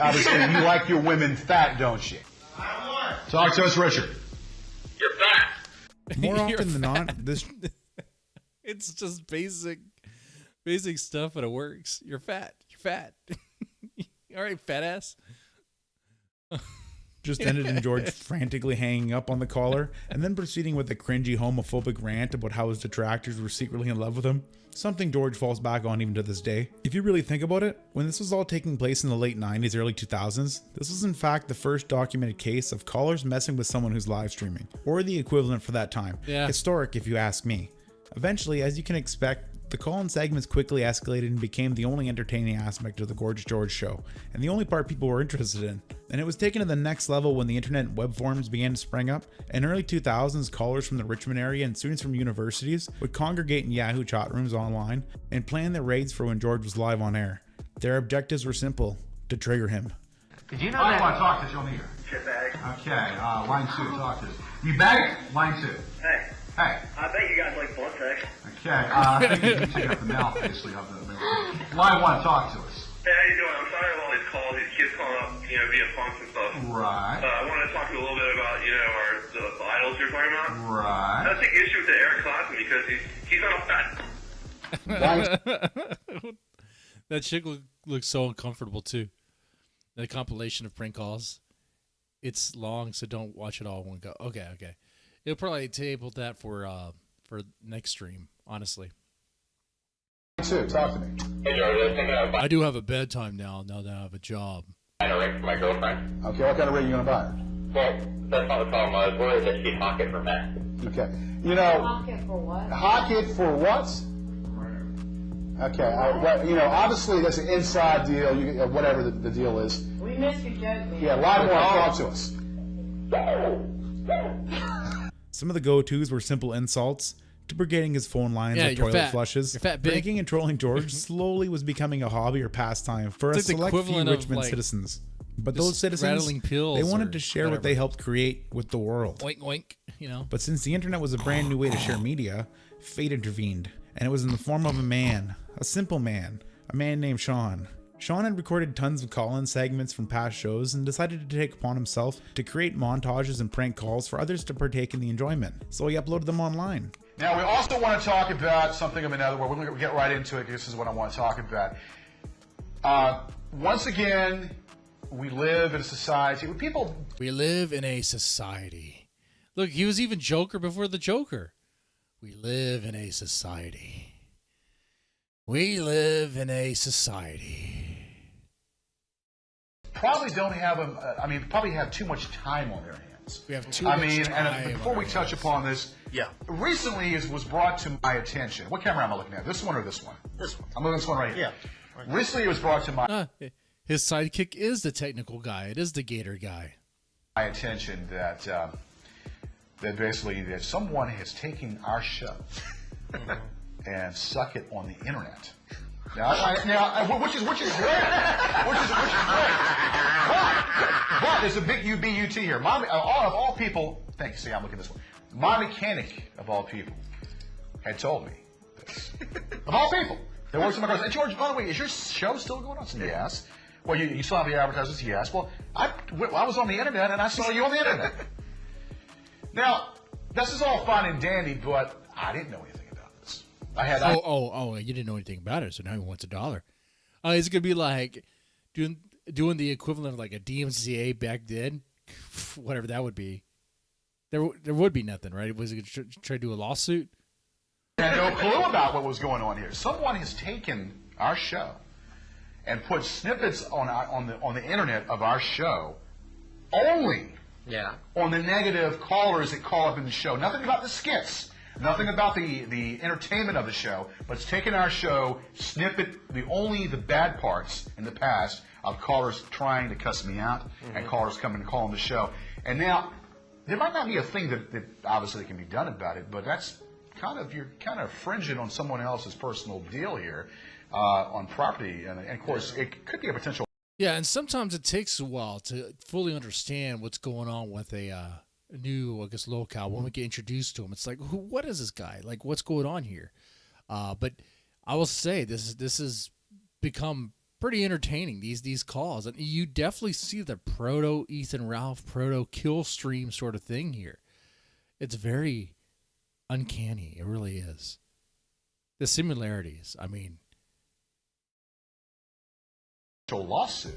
Obviously, you like your women fat, don't you? Talk to us, Richard.
You're fat.
More often than not, this
it's just basic stuff, and it works. You're fat. All right, fat ass.
just ended in George frantically hanging up on the caller and then proceeding with a cringy homophobic rant about how his detractors were secretly in love with him. Something George falls back on even to this day. If you really think about it, when this was all taking place in the late 90s, early 2000s, this was in fact the first documented case of callers messing with someone who's live streaming, or the equivalent for that time.
Yeah.
Historic if you ask me. Eventually, as you can expect, the call-in segments quickly escalated and became the only entertaining aspect of the Gorgeous George show, and the only part people were interested in. And it was taken to the next level when the internet and web forums began to spring up. In early 2000s, callers from the Richmond area and students from universities would congregate in Yahoo chat rooms online and plan their raids for when George was live on air. Their objectives were simple: to trigger him.
Did you know that? I want to talk to you on the air.
Okay, line 2, talk to us. You back? Line 2.
Hey.
Hey.
I bet you guys like butt sex.
Okay, I think you took up the mouth, basically, of the line 1, talk to us.
Hey, how you doing? I'm sorry about all these calls, these kids calling up, via punks and stuff.
Right.
I wanted to talk to you a little bit about, the idols you're talking about.
Right.
I take issue with the Eric Clapton because he's not fat.
That chick looks so uncomfortable too. The compilation of prank calls. It's long, so don't watch it all in one go. Okay. It'll probably table that for next stream, honestly.
Two, talk to me.
Hey, George,
I do have a bedtime now that I have a job.
I had a ring for my girlfriend.
Okay, what kind of ring are you going to buy her?
Well, that's not the problem. I was worried that she'd hawk it for men.
Okay.
Hawk it for what?
Hawk it for what? Okay, obviously that's an inside deal, whatever the deal is.
We missed your joke, man.
Yeah, line 1, talk to us.
Some of the go-tos were simple insults, deprecating his phone lines
Yeah,
or
you're
toilet
fat.
flushes.
You're fat, big.
Pranking and trolling George slowly was becoming a hobby or pastime for
It's
a
like the
select few
equivalent of,
Richmond
like,
citizens. But
just
those citizens,
rattling pills
they
or
wanted to share what
whatever.
they helped create with the world.
Oink, oink,
But since the internet was a brand new way to share media, fate intervened, and it was in the form of a man, a simple man, a man named Sean. Sean had recorded tons of call-in segments from past shows and decided to take upon himself to create montages and prank calls for others to partake in the enjoyment. So he uploaded them online.
Now, we also want to talk about something of another. We're going to get right into it. This is what I want to talk about. Once again, we live in a society where people...
We live in a society. Look, he was even Joker before the Joker. We live in a society. We live in a society.
probably don't have probably have too much time on their hands.
We have too much time.
And before we touch upon this, recently it was brought to my attention. What camera am I looking at? This one or this one?
This one.
I'm looking at this one right here. Yeah. Recently it was brought to my
his sidekick is the technical guy. It is the Gator guy.
My attention that basically that someone has taken our show and stuck it on the internet. Which is great. But there's a big UBUT here. Of all people, thanks. See, I'm looking this way. My mechanic of all people had told me this. Of all people, there works in my car. Hey, George, by the way, is your show still going on? I said, yes. Well, you still have the advertisements? Yes. Well, I was on the internet and I saw you on the internet. Now, this is all fine and dandy, but I didn't know anything about this.
You didn't know anything about it, so now he wants $1. It's gonna be like doing the equivalent of like a DMCA back then, whatever that would be. There would be nothing, right? Was it gonna try to do a lawsuit?
I had no clue about what was going on here. Someone has taken our show and put snippets on the internet of our show only on the negative callers that call up in the show. Nothing about the skits, nothing about the entertainment of the show, but it's taken our show, snippet only the bad parts in the past of callers trying to cuss me out and callers coming and calling the show. And now, there might not be a thing that obviously can be done about it, but that's you're kind of infringing on someone else's personal deal here on property, and of course it could be a potential.
Yeah, and sometimes it takes a while to fully understand what's going on with a new, I guess, locale. When we get introduced to him, it's like, what is this guy? Like, what's going on here? But I will say this has become pretty entertaining. These calls, and you definitely see the proto Ethan Ralph, proto kill stream sort of thing here. It's very uncanny. It really is. The similarities. I mean.
Lawsuit.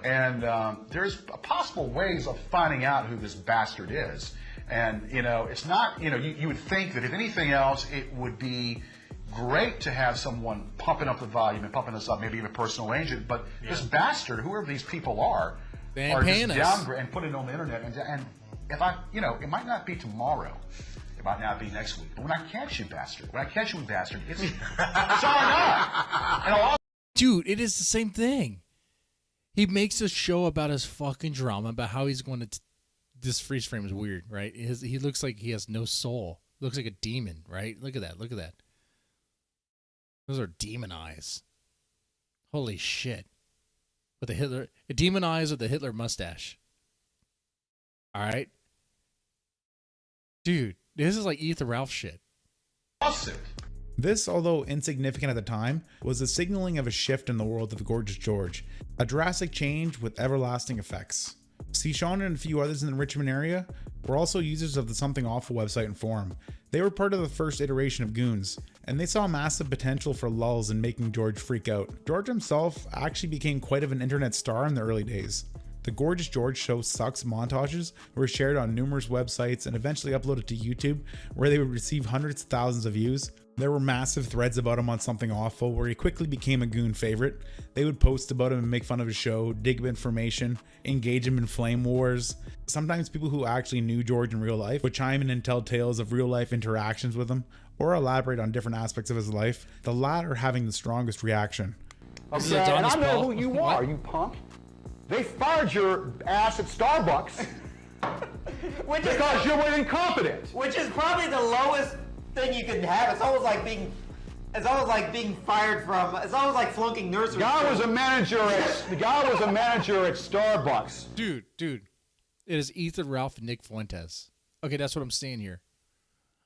And there's possible ways of finding out who this bastard is. And, it's not, you would think that if anything else, it would be great to have someone pumping up the volume and pumping us up, maybe even a personal agent. But this bastard, whoever these people are just downgrade and put it on the internet. And if it might not be tomorrow. It might not be next week. But when I catch you, bastard, it's not.
Dude, it is the same thing. He makes a show about his fucking drama, about how he's going to... This freeze frame is weird, right? He looks like he has no soul. Looks like a demon, right? Look at that. Look at that. Those are demon eyes. Holy shit. With a demon eyes with a Hitler mustache. All right. Dude, this is like Ethan Ralph shit.
This, although insignificant at the time, was the signaling of a shift in the world of the Gorgeous George, a drastic change with everlasting effects. See, Sean and a few others in the Richmond area were also users of the Something Awful website and forum. They were part of the first iteration of Goons, and they saw massive potential for lulls in making George freak out. George himself actually became quite of an internet star in the early days. The Gorgeous George Show Sucks montages were shared on numerous websites and eventually uploaded to YouTube, where they would receive hundreds of thousands of views. There were massive threads about him on Something Awful, where he quickly became a Goon favorite. They would post about him and make fun of his show, dig up information, engage him in flame wars. Sometimes people who actually knew George in real life would chime in and tell tales of real life interactions with him, or elaborate on different aspects of his life, the latter having the strongest reaction.
Okay, and I know who you are, you punk. They fired your ass at Starbucks because you were incompetent.
Which is probably the lowest thing you could have. It's almost like being fired from. It's almost like flunking nursery.
The guy was a manager at Starbucks.
Dude, it is Ethan Ralph and Nick Fuentes. Okay, that's what I'm seeing here.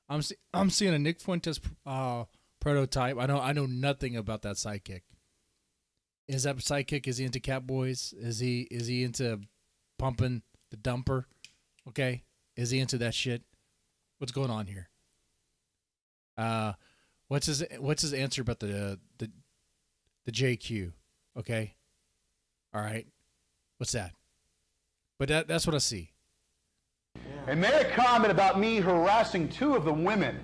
I'm seeing a Nick Fuentes prototype. I know nothing about that sidekick. Is that sidekick? Is he into Catboys? Is he into pumping the dumper? Okay, is he into that shit? What's going on here? What's his answer about the JQ? Okay, all right, what's that? But that's what I see.
And made a comment about me harassing two of the women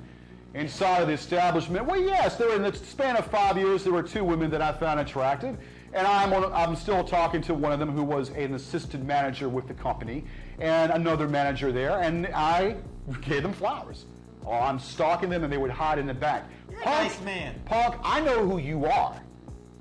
inside of the establishment. Well, yes, there were, in the span of 5 years, there were two women that I found attractive, and I'm still talking to one of them who was an assistant manager with the company, and another manager there, and I gave them flowers. Oh, I'm stalking them, and they would hide in the back.
You're a nice man.
Punk, I know who you are,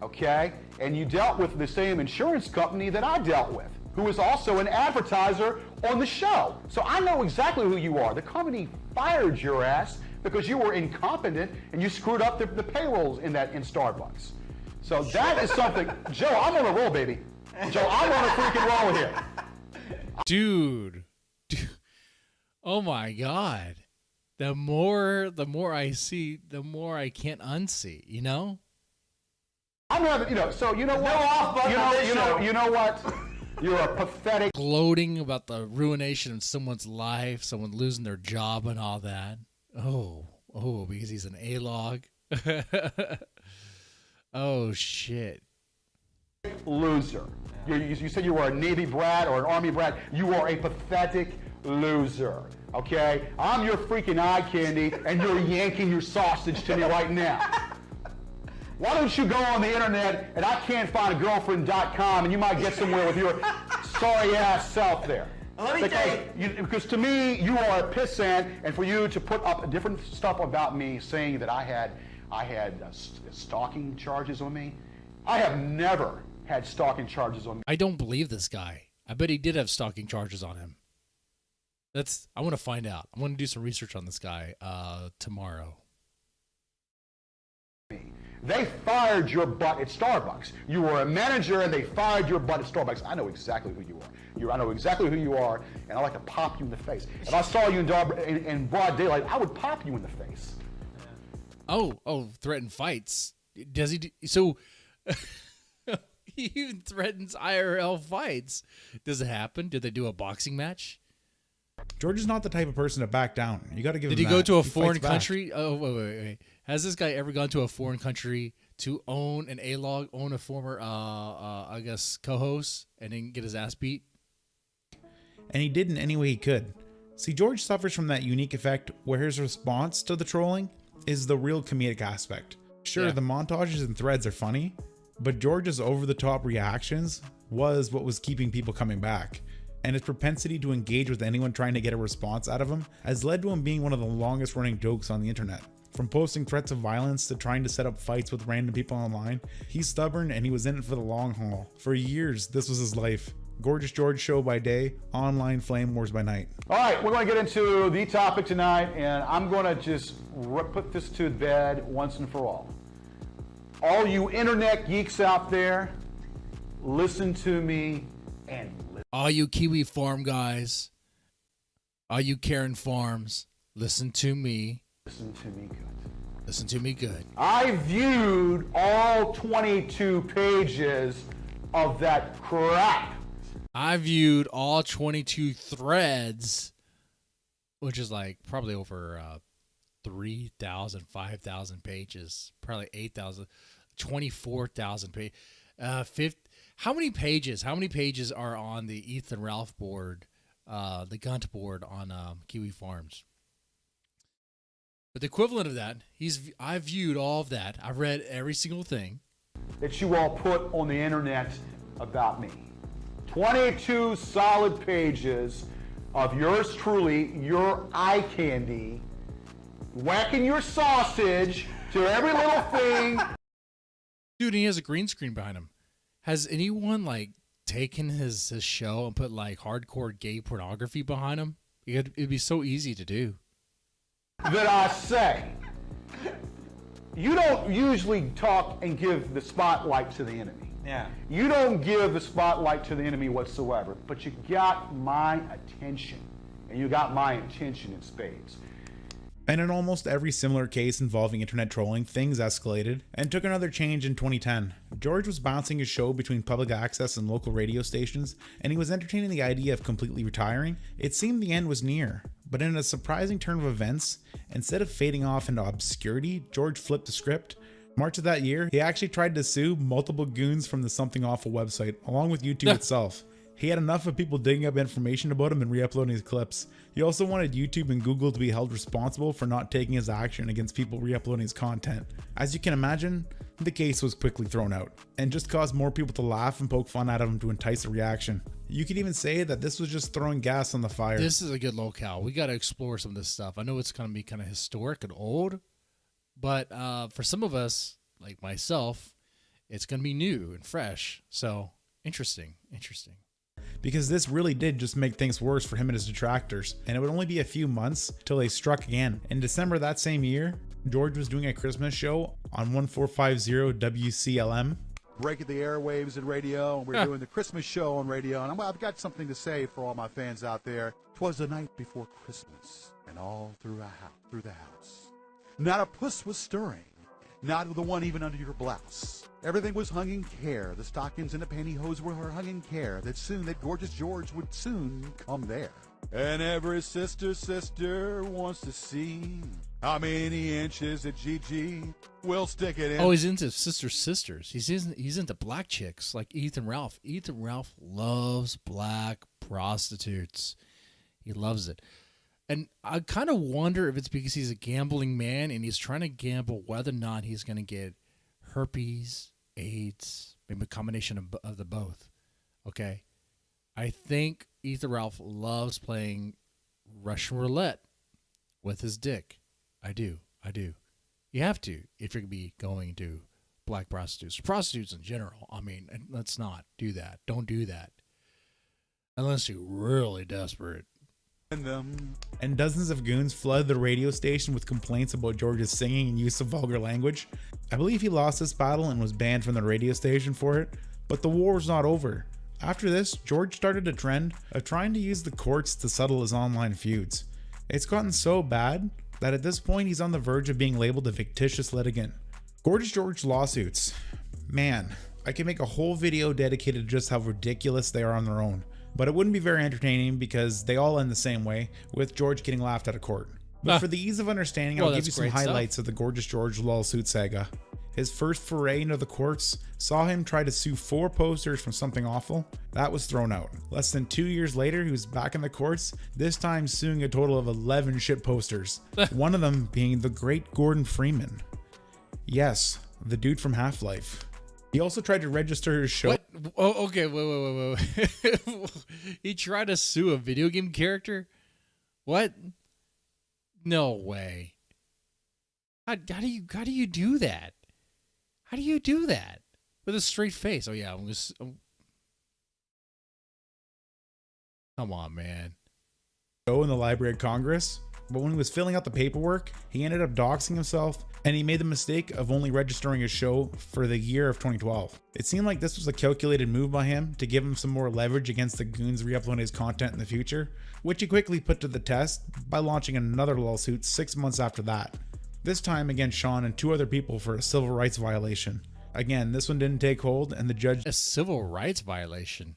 okay? And you dealt with the same insurance company that I dealt with, who is also an advertiser on the show. So I know exactly who you are. The company fired your ass because you were incompetent and you screwed up the payrolls in Starbucks. So that is something. Joe, I'm on a roll, baby. Joe, I'm on a freaking roll here.
Dude. Oh my God. The more I see, the more I can't unsee, you know?
I'm having, so you know what? You know what? You're a pathetic.
Gloating about the ruination of someone's life, someone losing their job and all that. Oh, because he's an A-log. Oh, shit.
Loser. You said you were a Navy brat or an Army brat. You are a pathetic loser. Okay? I'm your freaking eye candy, and you're yanking your sausage to me right now. Why don't you go on the internet and I can't find a girlfriend.com and you might get somewhere with your sorry ass self there.
Let me tell you.
Because to me, you are a pissant, and for you to put up different stuff about me saying that I had stalking charges on me, I have never had stalking charges on me.
I don't believe this guy. I bet he did have stalking charges on him. I want to find out. I want to do some research on this guy tomorrow.
They fired your butt at Starbucks. You were a manager and they fired your butt at Starbucks. I know exactly who you are. I know exactly who you are, and I like to pop you in the face. If I saw you in broad daylight, I would pop you in the face.
Oh, threaten fights. Does he? So he even threatens IRL fights. Does it happen? Did they do a boxing match?
George is not the type of person to back down. You got to give him
Did he
that.
go to a
He
foreign
fights back.
country? Oh, wait. Has this guy ever gone to a foreign country to own an A-log, own a former, I guess, co-host, and then get his ass beat?
And he did in any way he could. See, George suffers from that unique effect where his response to the trolling is the real comedic aspect. Sure,
Yeah.
the montages and threads are funny, but George's over-the-top reactions was what was keeping people coming back. And his propensity to engage with anyone trying to get a response out of him has led to him being one of the longest running jokes on the internet. From posting threats of violence to trying to set up fights with random people online, he's stubborn and he was in it for the long haul. For years, this was his life. Gorgeous George show by day, online flame wars by night.
All right, we're going to get into the topic tonight, and I'm going to just put this to bed once and for all. All you internet geeks out there, listen to me and listen.
All you Kiwi farm guys, All you Karen Farms, listen to me.
Listen to me good.
Listen to me good.
I viewed all 22 pages of that crap.
I viewed all 22 threads, which is like probably over 3,000, 5,000 pages, probably 8,000, 24,000 pages. How many pages? How many pages are on the Ethan Ralph board, the Gunt board on Kiwi Farms? But the equivalent of that, I viewed all of that. I've read every single thing
that you all put on the internet about me. 22 solid pages of yours truly, your eye candy, whacking your sausage to every little thing.
Dude, he has a green screen behind him. Has anyone like taken his show and put like hardcore gay pornography behind him? It'd be so easy to do.
That I say. You don't usually talk and give the spotlight to the enemy.
Yeah.
You don't give the spotlight to the enemy whatsoever, but you got my attention, and you got my attention in spades.
And in almost every similar case involving internet trolling, things escalated and took another change in 2010. George was bouncing his show between public access and local radio stations, and he was entertaining the idea of completely retiring. It seemed the end was near, but in a surprising turn of events, instead of fading off into obscurity, George flipped the script. March of that year, he actually tried to sue multiple goons from the Something Awful website, along with YouTube itself. He had enough of people digging up information about him and re-uploading his clips. He also wanted YouTube and Google to be held responsible for not taking his action against people re-uploading his content. As you can imagine, the case was quickly thrown out, and just caused more people to laugh and poke fun at him to entice a reaction. You could even say that this was just throwing gas on the fire.
This is a good locale. We got to explore some of this stuff. I know it's going to be kind of historic and old, but for some of us, like myself, it's going to be new and fresh. So interesting.
Because this really did just make things worse for him and his detractors, and it would only be a few months till they struck again. In December that same year, George was doing a Christmas show on 1450 WCLM.
Breaking the airwaves and radio, and we're doing the Christmas show on radio, and I've got something to say for all my fans out there. 'Twas the night before Christmas, and all through the house, not a puss was stirring, not the one even under your blouse. Everything was hung in care. The stockings and the pantyhose were hung in care. That gorgeous George would soon come there. And every sister wants to see how many inches that GG will stick it in.
Oh, he's into sisters. He's into black chicks like Ethan Ralph. Ethan Ralph loves black prostitutes. He loves it. And I kind of wonder if it's because he's a gambling man and he's trying to gamble whether or not he's going to get herpes, AIDS, maybe a combination of the both. Okay. I think Ethan Ralph loves playing Russian roulette with his dick. I do. You have to if you're going to be going to black prostitutes. Prostitutes in general. I mean, let's not do that. Don't do that. Unless you're really desperate.
And dozens of goons flooded the radio station with complaints about George's singing and use of vulgar language. I believe he lost this battle and was banned from the radio station for it, but the war was not over. After this, George started a trend of trying to use the courts to settle his online feuds. It's gotten so bad that at this point he's on the verge of being labeled a fictitious litigant. Gorgeous George lawsuits. Man, I could make a whole video dedicated to just how ridiculous they are on their own. But it wouldn't be very entertaining because they all end the same way, with George getting laughed out of court. But for the ease of understanding, I'll give you some highlights of the Gorgeous George lawsuit saga. His first foray into the courts saw him try to sue 4 posters from Something Awful. That was thrown out. Less than 2 years later, he was back in the courts, this time suing a total of 11 shit posters. One of them being the great Gordon Freeman. Yes, the dude from Half-Life. He also tried to register his show.
What? Oh, okay, wait. He tried to sue a video game character? What? No way. How do you do that? How do you do that? With a straight face. Oh yeah,
Show in the Library of Congress. But when he was filling out the paperwork, he ended up doxing himself, and he made the mistake of only registering his show for the year of 2012. It seemed like this was a calculated move by him to give him some more leverage against the goons re-uploading his content in the future, which he quickly put to the test by launching another lawsuit 6 months after that. This time against Sean and 2 other people for a civil rights violation. Again, this one didn't take hold, and the judge...
A civil rights violation?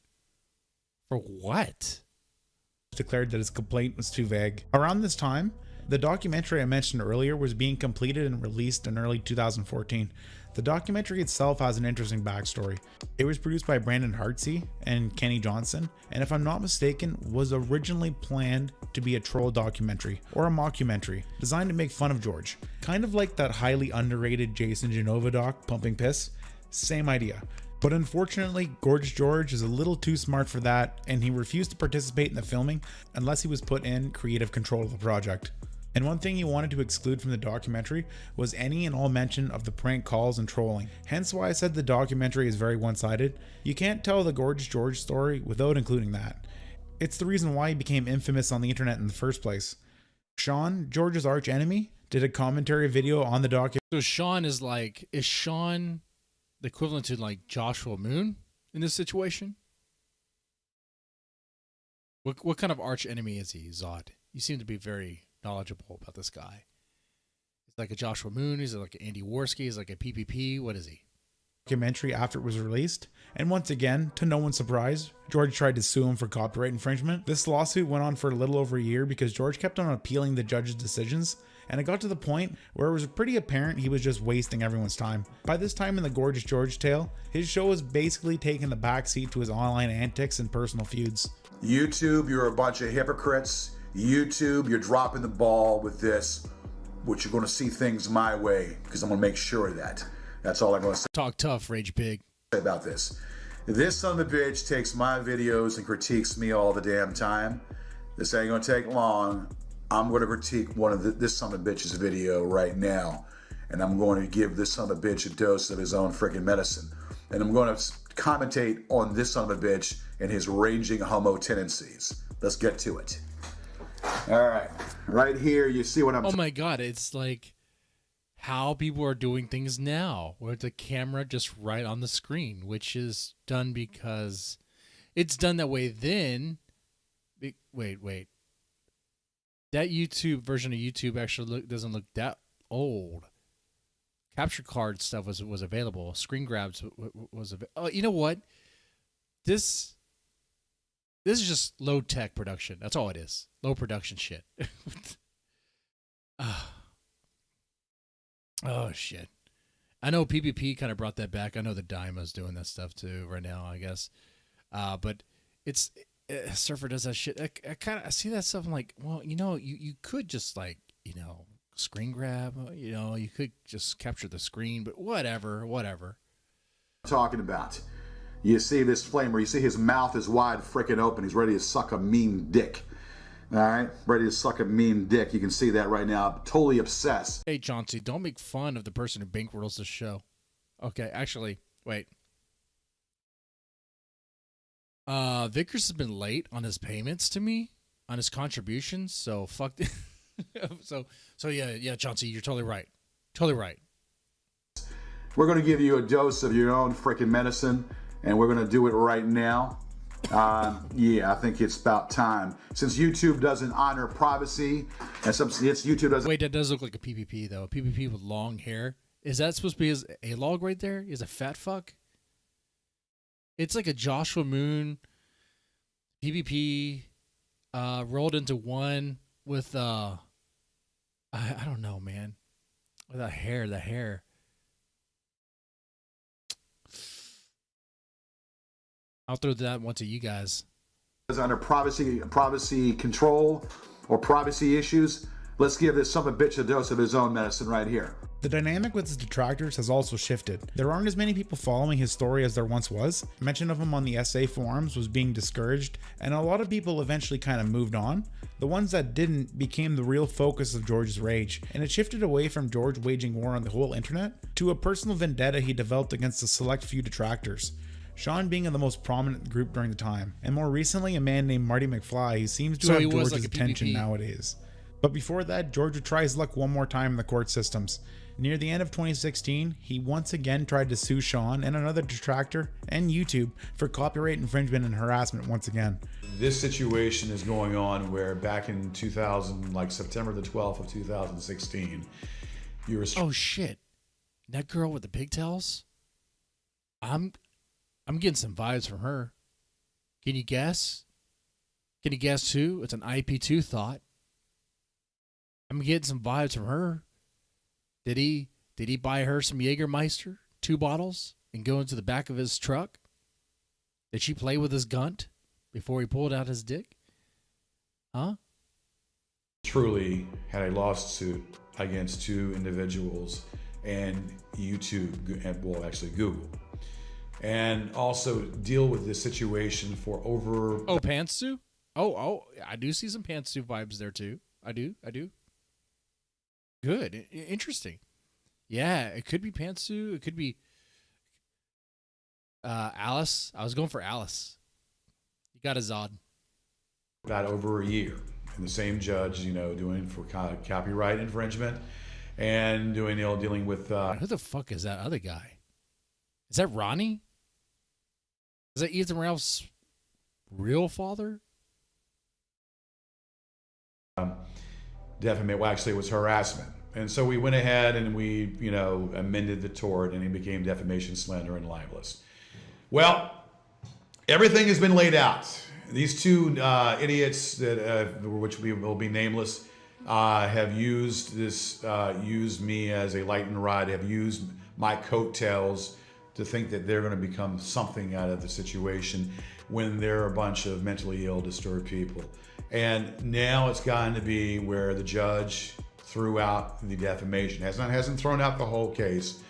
For what?
Declared that his complaint was too vague. Around this time, the documentary I mentioned earlier was being completed and released in early 2014. The documentary itself has an interesting backstory. It was produced by Brandon Hartsey and Kenny Johnson, and if I'm not mistaken, was originally planned to be a troll documentary, or a mockumentary, designed to make fun of George. Kind of like that highly underrated Jason Genova doc, Pumping Piss. Same idea. But unfortunately, Gorgeous George is a little too smart for that, and he refused to participate in the filming unless he was put in creative control of the project. And one thing he wanted to exclude from the documentary was any and all mention of the prank calls and trolling. Hence why I said the documentary is very one-sided. You can't tell the Gorgeous George story without including that. It's the reason why he became infamous on the internet in the first place. Sean, George's arch enemy, did a commentary video on the documentary.
So Sean is Sean the equivalent to like Joshua Moon in this situation? What kind of arch enemy is he, Zod? You seem to be very knowledgeable about this guy. He's like a Joshua Moon, he's like an Andy Warski, he's like a PPP, what is he?
Documentary after it was released, and once again, to no one's surprise, George tried to sue him for copyright infringement. This lawsuit went on for a little over a year because George kept on appealing the judge's decisions, and it got to the point where it was pretty apparent he was just wasting everyone's time. By this time in the Gorgeous George tale, his show was basically taking the backseat to his online antics and personal feuds.
YouTube, you're a bunch of hypocrites. YouTube, you're dropping the ball with this, which you're going to see things my way, because I'm going to make sure of that. That's all I'm going to say.
Talk tough, Rage Pig.
About this. This son of a bitch takes my videos and critiques me all the damn time. This ain't going to take long. I'm going to critique one of this son of a bitch's video right now, and I'm going to give this son of a bitch a dose of his own freaking medicine. And I'm going to commentate on this son of a bitch and his raging homo tendencies. Let's get to it. All right here you see what I'm
Oh my god, it's like how people are doing things now, where the camera just right on the screen, which is done because it's done that way then. Wait. That YouTube version of YouTube actually doesn't look that old. Capture card stuff was available. Screen grabs was available. Oh, you know what? This is just low tech production. That's all it is. Low production shit. Oh shit. I know PPP kind of brought that back. I know the Dyma's doing that stuff too right now, I guess. But it's Surfer does that shit. I see that stuff. I'm like, well, you could just like, screen grab. You could just capture the screen, but whatever.
talking about. You see this flamer, you see his mouth is wide freaking open. He's ready to suck a mean dick. All right, ready to suck a mean dick. You can see that right now. Totally obsessed.
Hey, Chauncey, don't make fun of the person who bankrolls this show. Okay, actually, wait. Vickers has been late on his payments to me, on his contributions, so fuck. So yeah, Chauncey, you're totally right. Totally right.
We're going to give you a dose of your own freaking medicine, and we're going to do it right now. Yeah, I think it's about time. Since YouTube doesn't honor privacy, and YouTube doesn't...
Wait, that does look like a PPP, though. A PPP with long hair. Is that supposed to be his A-log right there? Is a fat fuck? It's like a Joshua Moon PPP rolled into one with, I don't know, man. With the hair. I'll throw that one to you guys.
Under privacy control or privacy issues, let's give this son of a bitch a dose of his own medicine right here.
The dynamic with his detractors has also shifted. There aren't as many people following his story as there once was. Mention of him on the SA forums was being discouraged, and a lot of people eventually kind of moved on. The ones that didn't became the real focus of George's rage, and it shifted away from George waging war on the whole internet to a personal vendetta he developed against a select few detractors. Sean being in the most prominent group during the time, and more recently a man named Marty McFly who seems to have George's attention nowadays. But before that, George would try his luck one more time in the court systems. Near the end of 2016, he once again tried to sue Sean and another detractor and YouTube for copyright infringement and harassment once again.
This situation is going on where back in 2000, like September the 12th of 2016, you were...
Oh shit. That girl with the pigtails? I'm getting some vibes from her. Can you guess? Can you guess who? It's an IP2 thought. I'm getting some vibes from her. Did he buy her some Jägermeister, 2 bottles, and go into the back of his truck? Did she play with his gunt before he pulled out his dick? Huh?
Truly had a lawsuit against 2 individuals and YouTube, well, actually Google, and also deal with this situation for over...
Oh, Pantsu? Oh, I do see some Pantsu vibes there too. I do. Good. Interesting. Yeah, it could be Pantsu. It could be Alice. I was going for Alice. You got a Zod.
About over a year. And the same judge, doing for copyright infringement and dealing with...
Who the fuck is that other guy? Is that Ronnie? Is that Ethan Ralph's real father?
Defamation, well, actually it was harassment. And so we went ahead and we, amended the tort, and it became defamation, slander, and libelous. Well, everything has been laid out. These 2 idiots, that which will be nameless, have used me as a lightning rod, have used my coattails to think that they're going to become something out of the situation when they're a bunch of mentally ill, disturbed people. And now it's gotten to be where the judge threw out the defamation. Hasn't thrown out the whole case,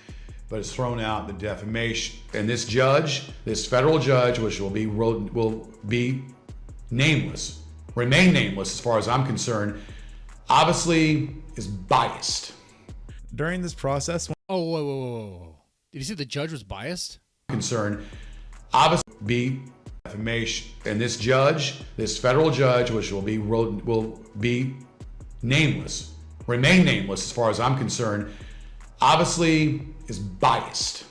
but it's thrown out the defamation. And this judge, this federal judge, which will be nameless, remain nameless as far as I'm concerned, obviously is biased.
During this process...
Oh, whoa. Did you see the judge was biased?
Concerned, obviously be defamation. And this judge, this federal judge, which will be nameless, remain nameless as far as I'm concerned, obviously is biased.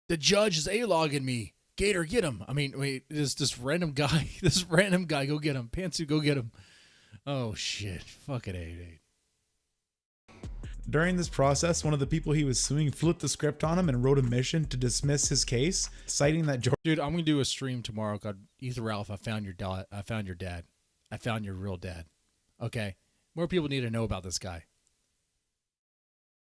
The judge is A-logging me. Gator, get him. I mean, wait, this random guy, go get him. Pantsu, go get him. Oh, shit. Fucking 8.
During this process, one of the people he was suing flipped the script on him and wrote a mission to dismiss his case, citing that George...
Dude, I'm going to do a stream tomorrow called Ethan Ralph, I found your dad. I found your real dad. Okay? More people need to know about this guy.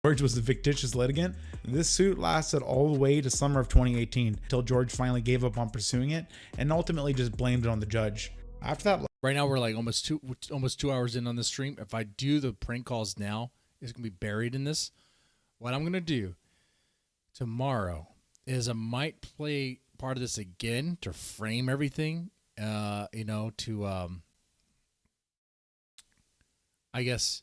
George was the fictitious litigant. This suit lasted all the way to summer of 2018 until George finally gave up on pursuing it and ultimately just blamed it on the judge. After that...
Right now, we're like almost 2 hours in on the stream. If I do the prank calls now, it's going to be buried in this. What I'm going to do tomorrow is I might play part of this again to frame everything, I guess,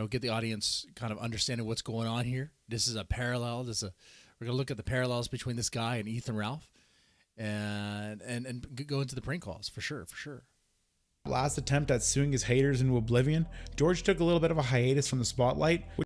get the audience kind of understanding what's going on here. This is a parallel. We're going to look at the parallels between this guy and Ethan Ralph and go into the prank calls for sure.
Last attempt at suing his haters into oblivion, George took a little bit of a hiatus from the spotlight, which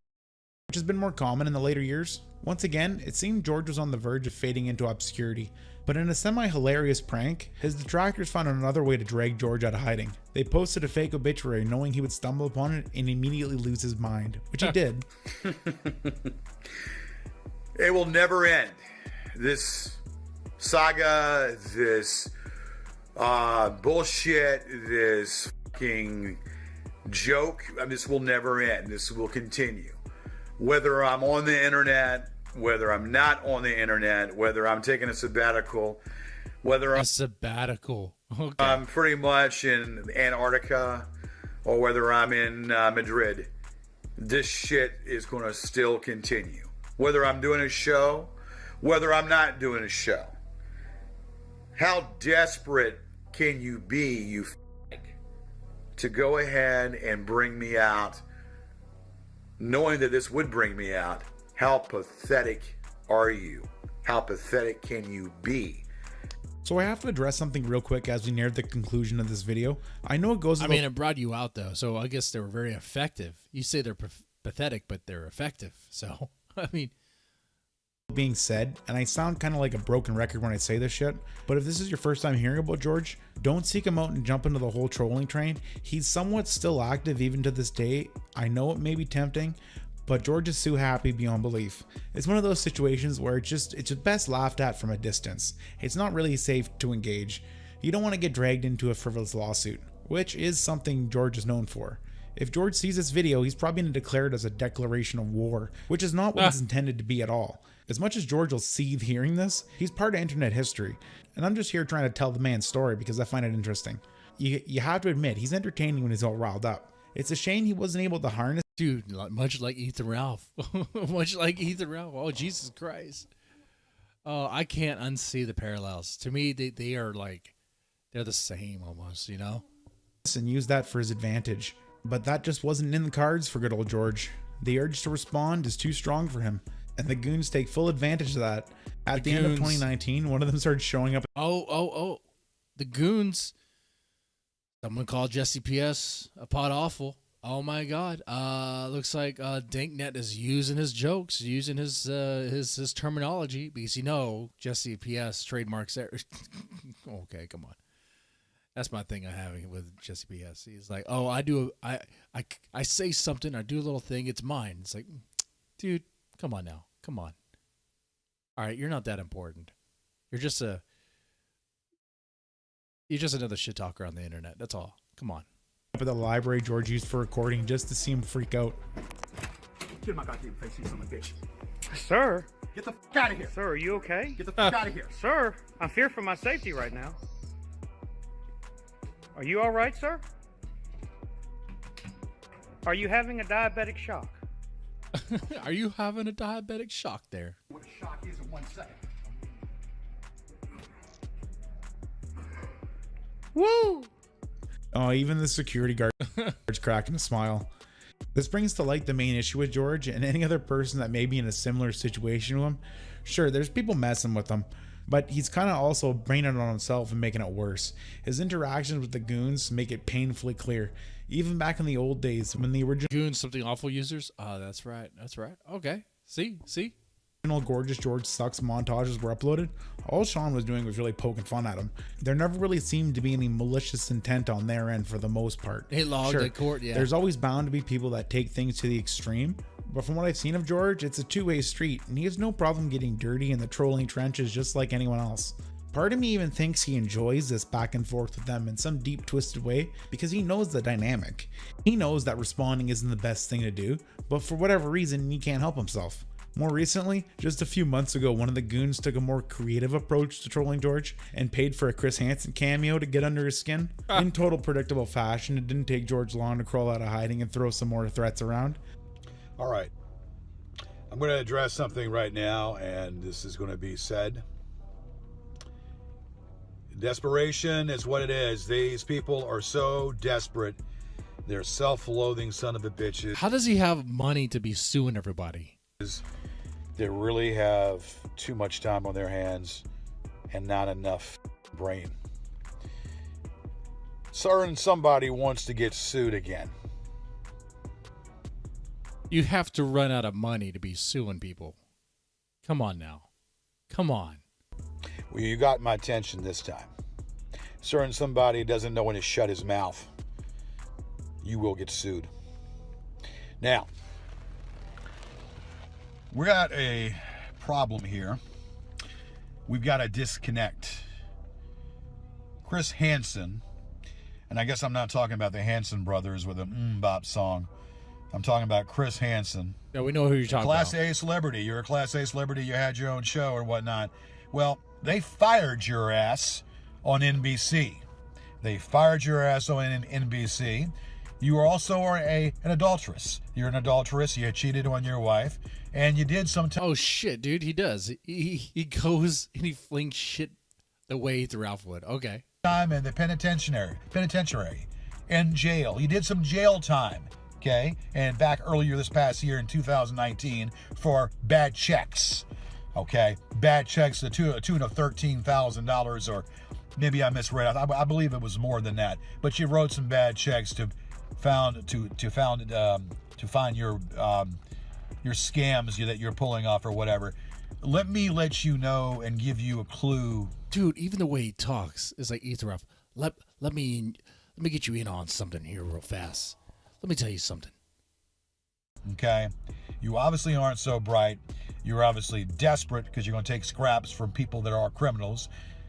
has been more common in the later years. Once again, it seemed George was on the verge of fading into obscurity, but in a semi-hilarious prank, his detractors found another way to drag George out of hiding. They posted a fake obituary knowing he would stumble upon it and immediately lose his mind, which he did.
It will never end. This saga, this bullshit, this fucking joke, this will never end. This will continue. Whether I'm on the internet, whether I'm not on the internet, whether I'm taking a sabbatical, whether I'm...
A sabbatical. Okay.
I'm pretty much in Antarctica, or whether I'm in Madrid, this shit is going to still continue. Whether I'm doing a show, whether I'm not doing a show. How desperate can you be, you to go ahead and bring me out, knowing that this would bring me out? How pathetic are you? How pathetic can you be?
So I have to address something real quick as we near the conclusion of this video. I know it goes.
I mean, it brought you out though, so I guess they were very effective. You say they're pathetic, but they're effective. So I mean,
being said, and I sound kind of like a broken record when I say this shit, but if this is your first time hearing about George, don't seek him out and jump into the whole trolling train. He's somewhat still active even to this day. I know it may be tempting, but George is so happy beyond belief. It's one of those situations where it's just best laughed at from a distance. It's not really safe to engage. You don't want to get dragged into a frivolous lawsuit, which is something George is known for. If George sees this video, he's probably going to declare it as a declaration of war, which is not what it's intended to be at all. As much as George will seethe hearing this, he's part of internet history, and I'm just here trying to tell the man's story because I find it interesting. You have to admit, he's entertaining when he's all riled up. It's a shame he wasn't able to harness.
Dude, much like Ethan Ralph. Much like Ethan Ralph. Oh, Jesus Christ. Oh, I can't unsee the parallels. To me, they are like, they're the same almost, you know?
And use that for his advantage. But that just wasn't in the cards for good old George. The urge to respond is too strong for him, and the goons take full advantage of that. At the end of 2019, one of them started showing up.
Oh. The goons. Someone called Jesse PS a pot awful. Oh my God. Looks like Dinknet is using his jokes, using his terminology, because Jesse PS trademarks there. Okay, come on. That's my thing I have with Jesse PS. He's like, oh, I say something, I do a little thing, it's mine. It's like, dude, come on now. Come on. All right, you're not that important. You're just another shit talker on the internet. That's all. Come on.
At the library George used for recording just to see him freak out.
Get my goddamn face, you son of a bitch.
Sir?
Get the fuck out of here.
Sir, are you okay?
Get the fuck out of here.
Sir, I fear for my safety right now. Are you all right, sir? Are you having a diabetic shock?
Are you having a diabetic shock there?
What a shock is in 1 second.
Woo!
Oh, even the security guard is cracking a smile. This brings to light the main issue with George and any other person that may be in a similar situation to him. Sure, there's people messing with him, but he's kind of also bringing it on himself and making it worse. His interactions with the goons make it painfully clear. Even back in the old days when the original
goons something awful users. That's right. Okay. See.
Gorgeous George Sucks montages were uploaded, all Sean was doing was really poking fun at him. There never really seemed to be any malicious intent on their end for the most part.
He logged at court, yeah.
There's always bound to be people that take things to the extreme, but from what I've seen of George, it's a two-way street, and he has no problem getting dirty in the trolling trenches just like anyone else. Part of me even thinks he enjoys this back and forth with them in some deep twisted way because he knows the dynamic. He knows that responding isn't the best thing to do, but for whatever reason, he can't help himself. More recently, just a few months ago, one of the goons took a more creative approach to trolling George and paid for a Chris Hansen cameo to get under his skin. In total predictable fashion, it didn't take George long to crawl out of hiding and throw some more threats around.
All right. I'm going to address something right now, and this is going to be said. Desperation is what it is. These people are so desperate. They're self-loathing son of a bitches.
How does he have money to be suing everybody?
They really have too much time on their hands and not enough brain. Certain somebody wants to get sued again.
You have to run out of money to be suing people. Come on now. Come on.
Well, you got my attention this time. Certain somebody doesn't know when to shut his mouth. You will get sued. Now, we got a problem here. We've got a disconnect. Chris Hansen, and I guess I'm not talking about the Hansen brothers with a bop song. I'm talking about Chris Hansen.
Yeah, we know who you're talking
Class
about.
A celebrity. You're a Class A celebrity. You had your own show or whatnot. Well, they fired your ass on NBC. They fired your ass on NBC. You are also an adulteress. You're an adulteress. You cheated on your wife, and you did some.
Oh shit, dude! He does. He goes and he flings shit away through Ralph Wood. Okay.
Time in the penitentiary, in jail. You did some jail time. Okay, and back earlier this past year in 2019 for bad checks. Okay, bad checks to the tune of $13,000, or maybe I misread. I believe it was more than that. But you wrote some bad checks to find your scams that you're pulling off or whatever. Let me let you know and give you a clue.
Dude, even the way he talks is like Ethan Ralph. Let me get you in on something here real fast. Let me tell you something.
Okay, you obviously aren't so bright. You're obviously desperate because you're going to take scraps from people that are criminals.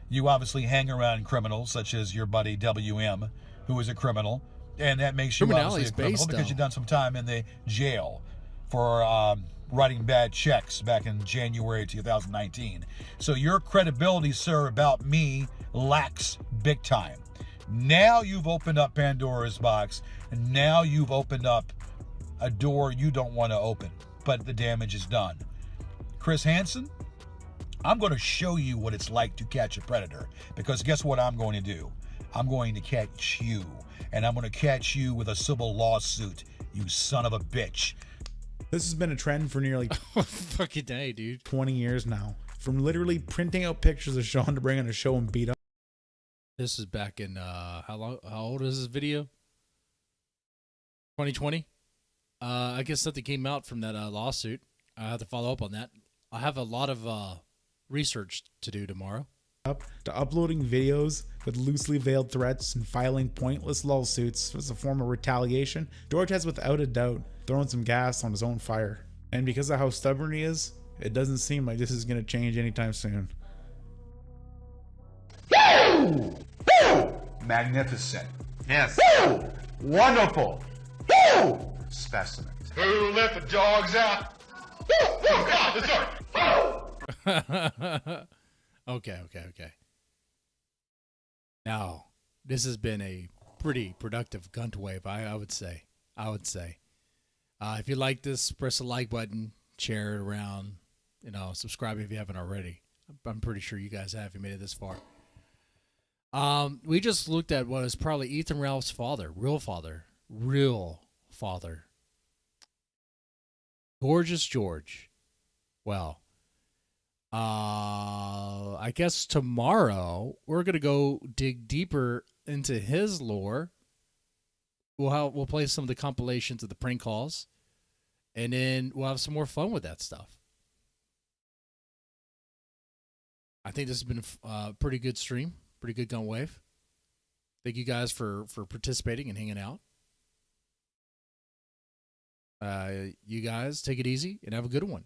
You obviously hang around criminals such as your buddy WM, who is a criminal, and that makes you obviously a criminal because you've done some time in the jail for writing bad checks back in January 2019. So your credibility, sir, about me lacks big time. Now you've opened up Pandora's box, and now you've opened up a door you don't want to open, but the damage is done. Chris Hansen, I'm going to show you what it's like to catch a predator, because guess what I'm going to do? I'm going to catch you, and I'm going to catch you with a civil lawsuit, you son of a bitch.
This has been a trend for nearly
fucking day, dude.
20 years now. From literally printing out pictures of Sean to bring on a show and beat up.
This is back in how old is this video? 2020. I guess something came out from that lawsuit. I have to follow up on that. I have a lot of research to do tomorrow.
Up to uploading videos with loosely veiled threats and filing pointless lawsuits as a form of retaliation. George has without a doubt thrown some gas on his own fire. And because of how stubborn he is, it doesn't seem like this is going to change anytime soon.
Woo! Woo! Magnificent. Yes. Woo! Wonderful. Woo! Specimen. Who let the dogs out? Oh, God, sorry.
Okay. Now, this has been a pretty productive Guntwave, I would say. If you like this, press the like button, share it around, subscribe if you haven't already. I'm pretty sure you guys have. You made it this far. We just looked at what is probably Ethan Ralph's father, real father. Gorgeous George. Well, I guess tomorrow we're gonna go dig deeper into his lore. We'll play some of the compilations of the prank calls, and then we'll have some more fun with that stuff. I think this has been a pretty good stream, pretty good Guntwave. Thank you guys for participating and hanging out. You guys take it easy and have a good one.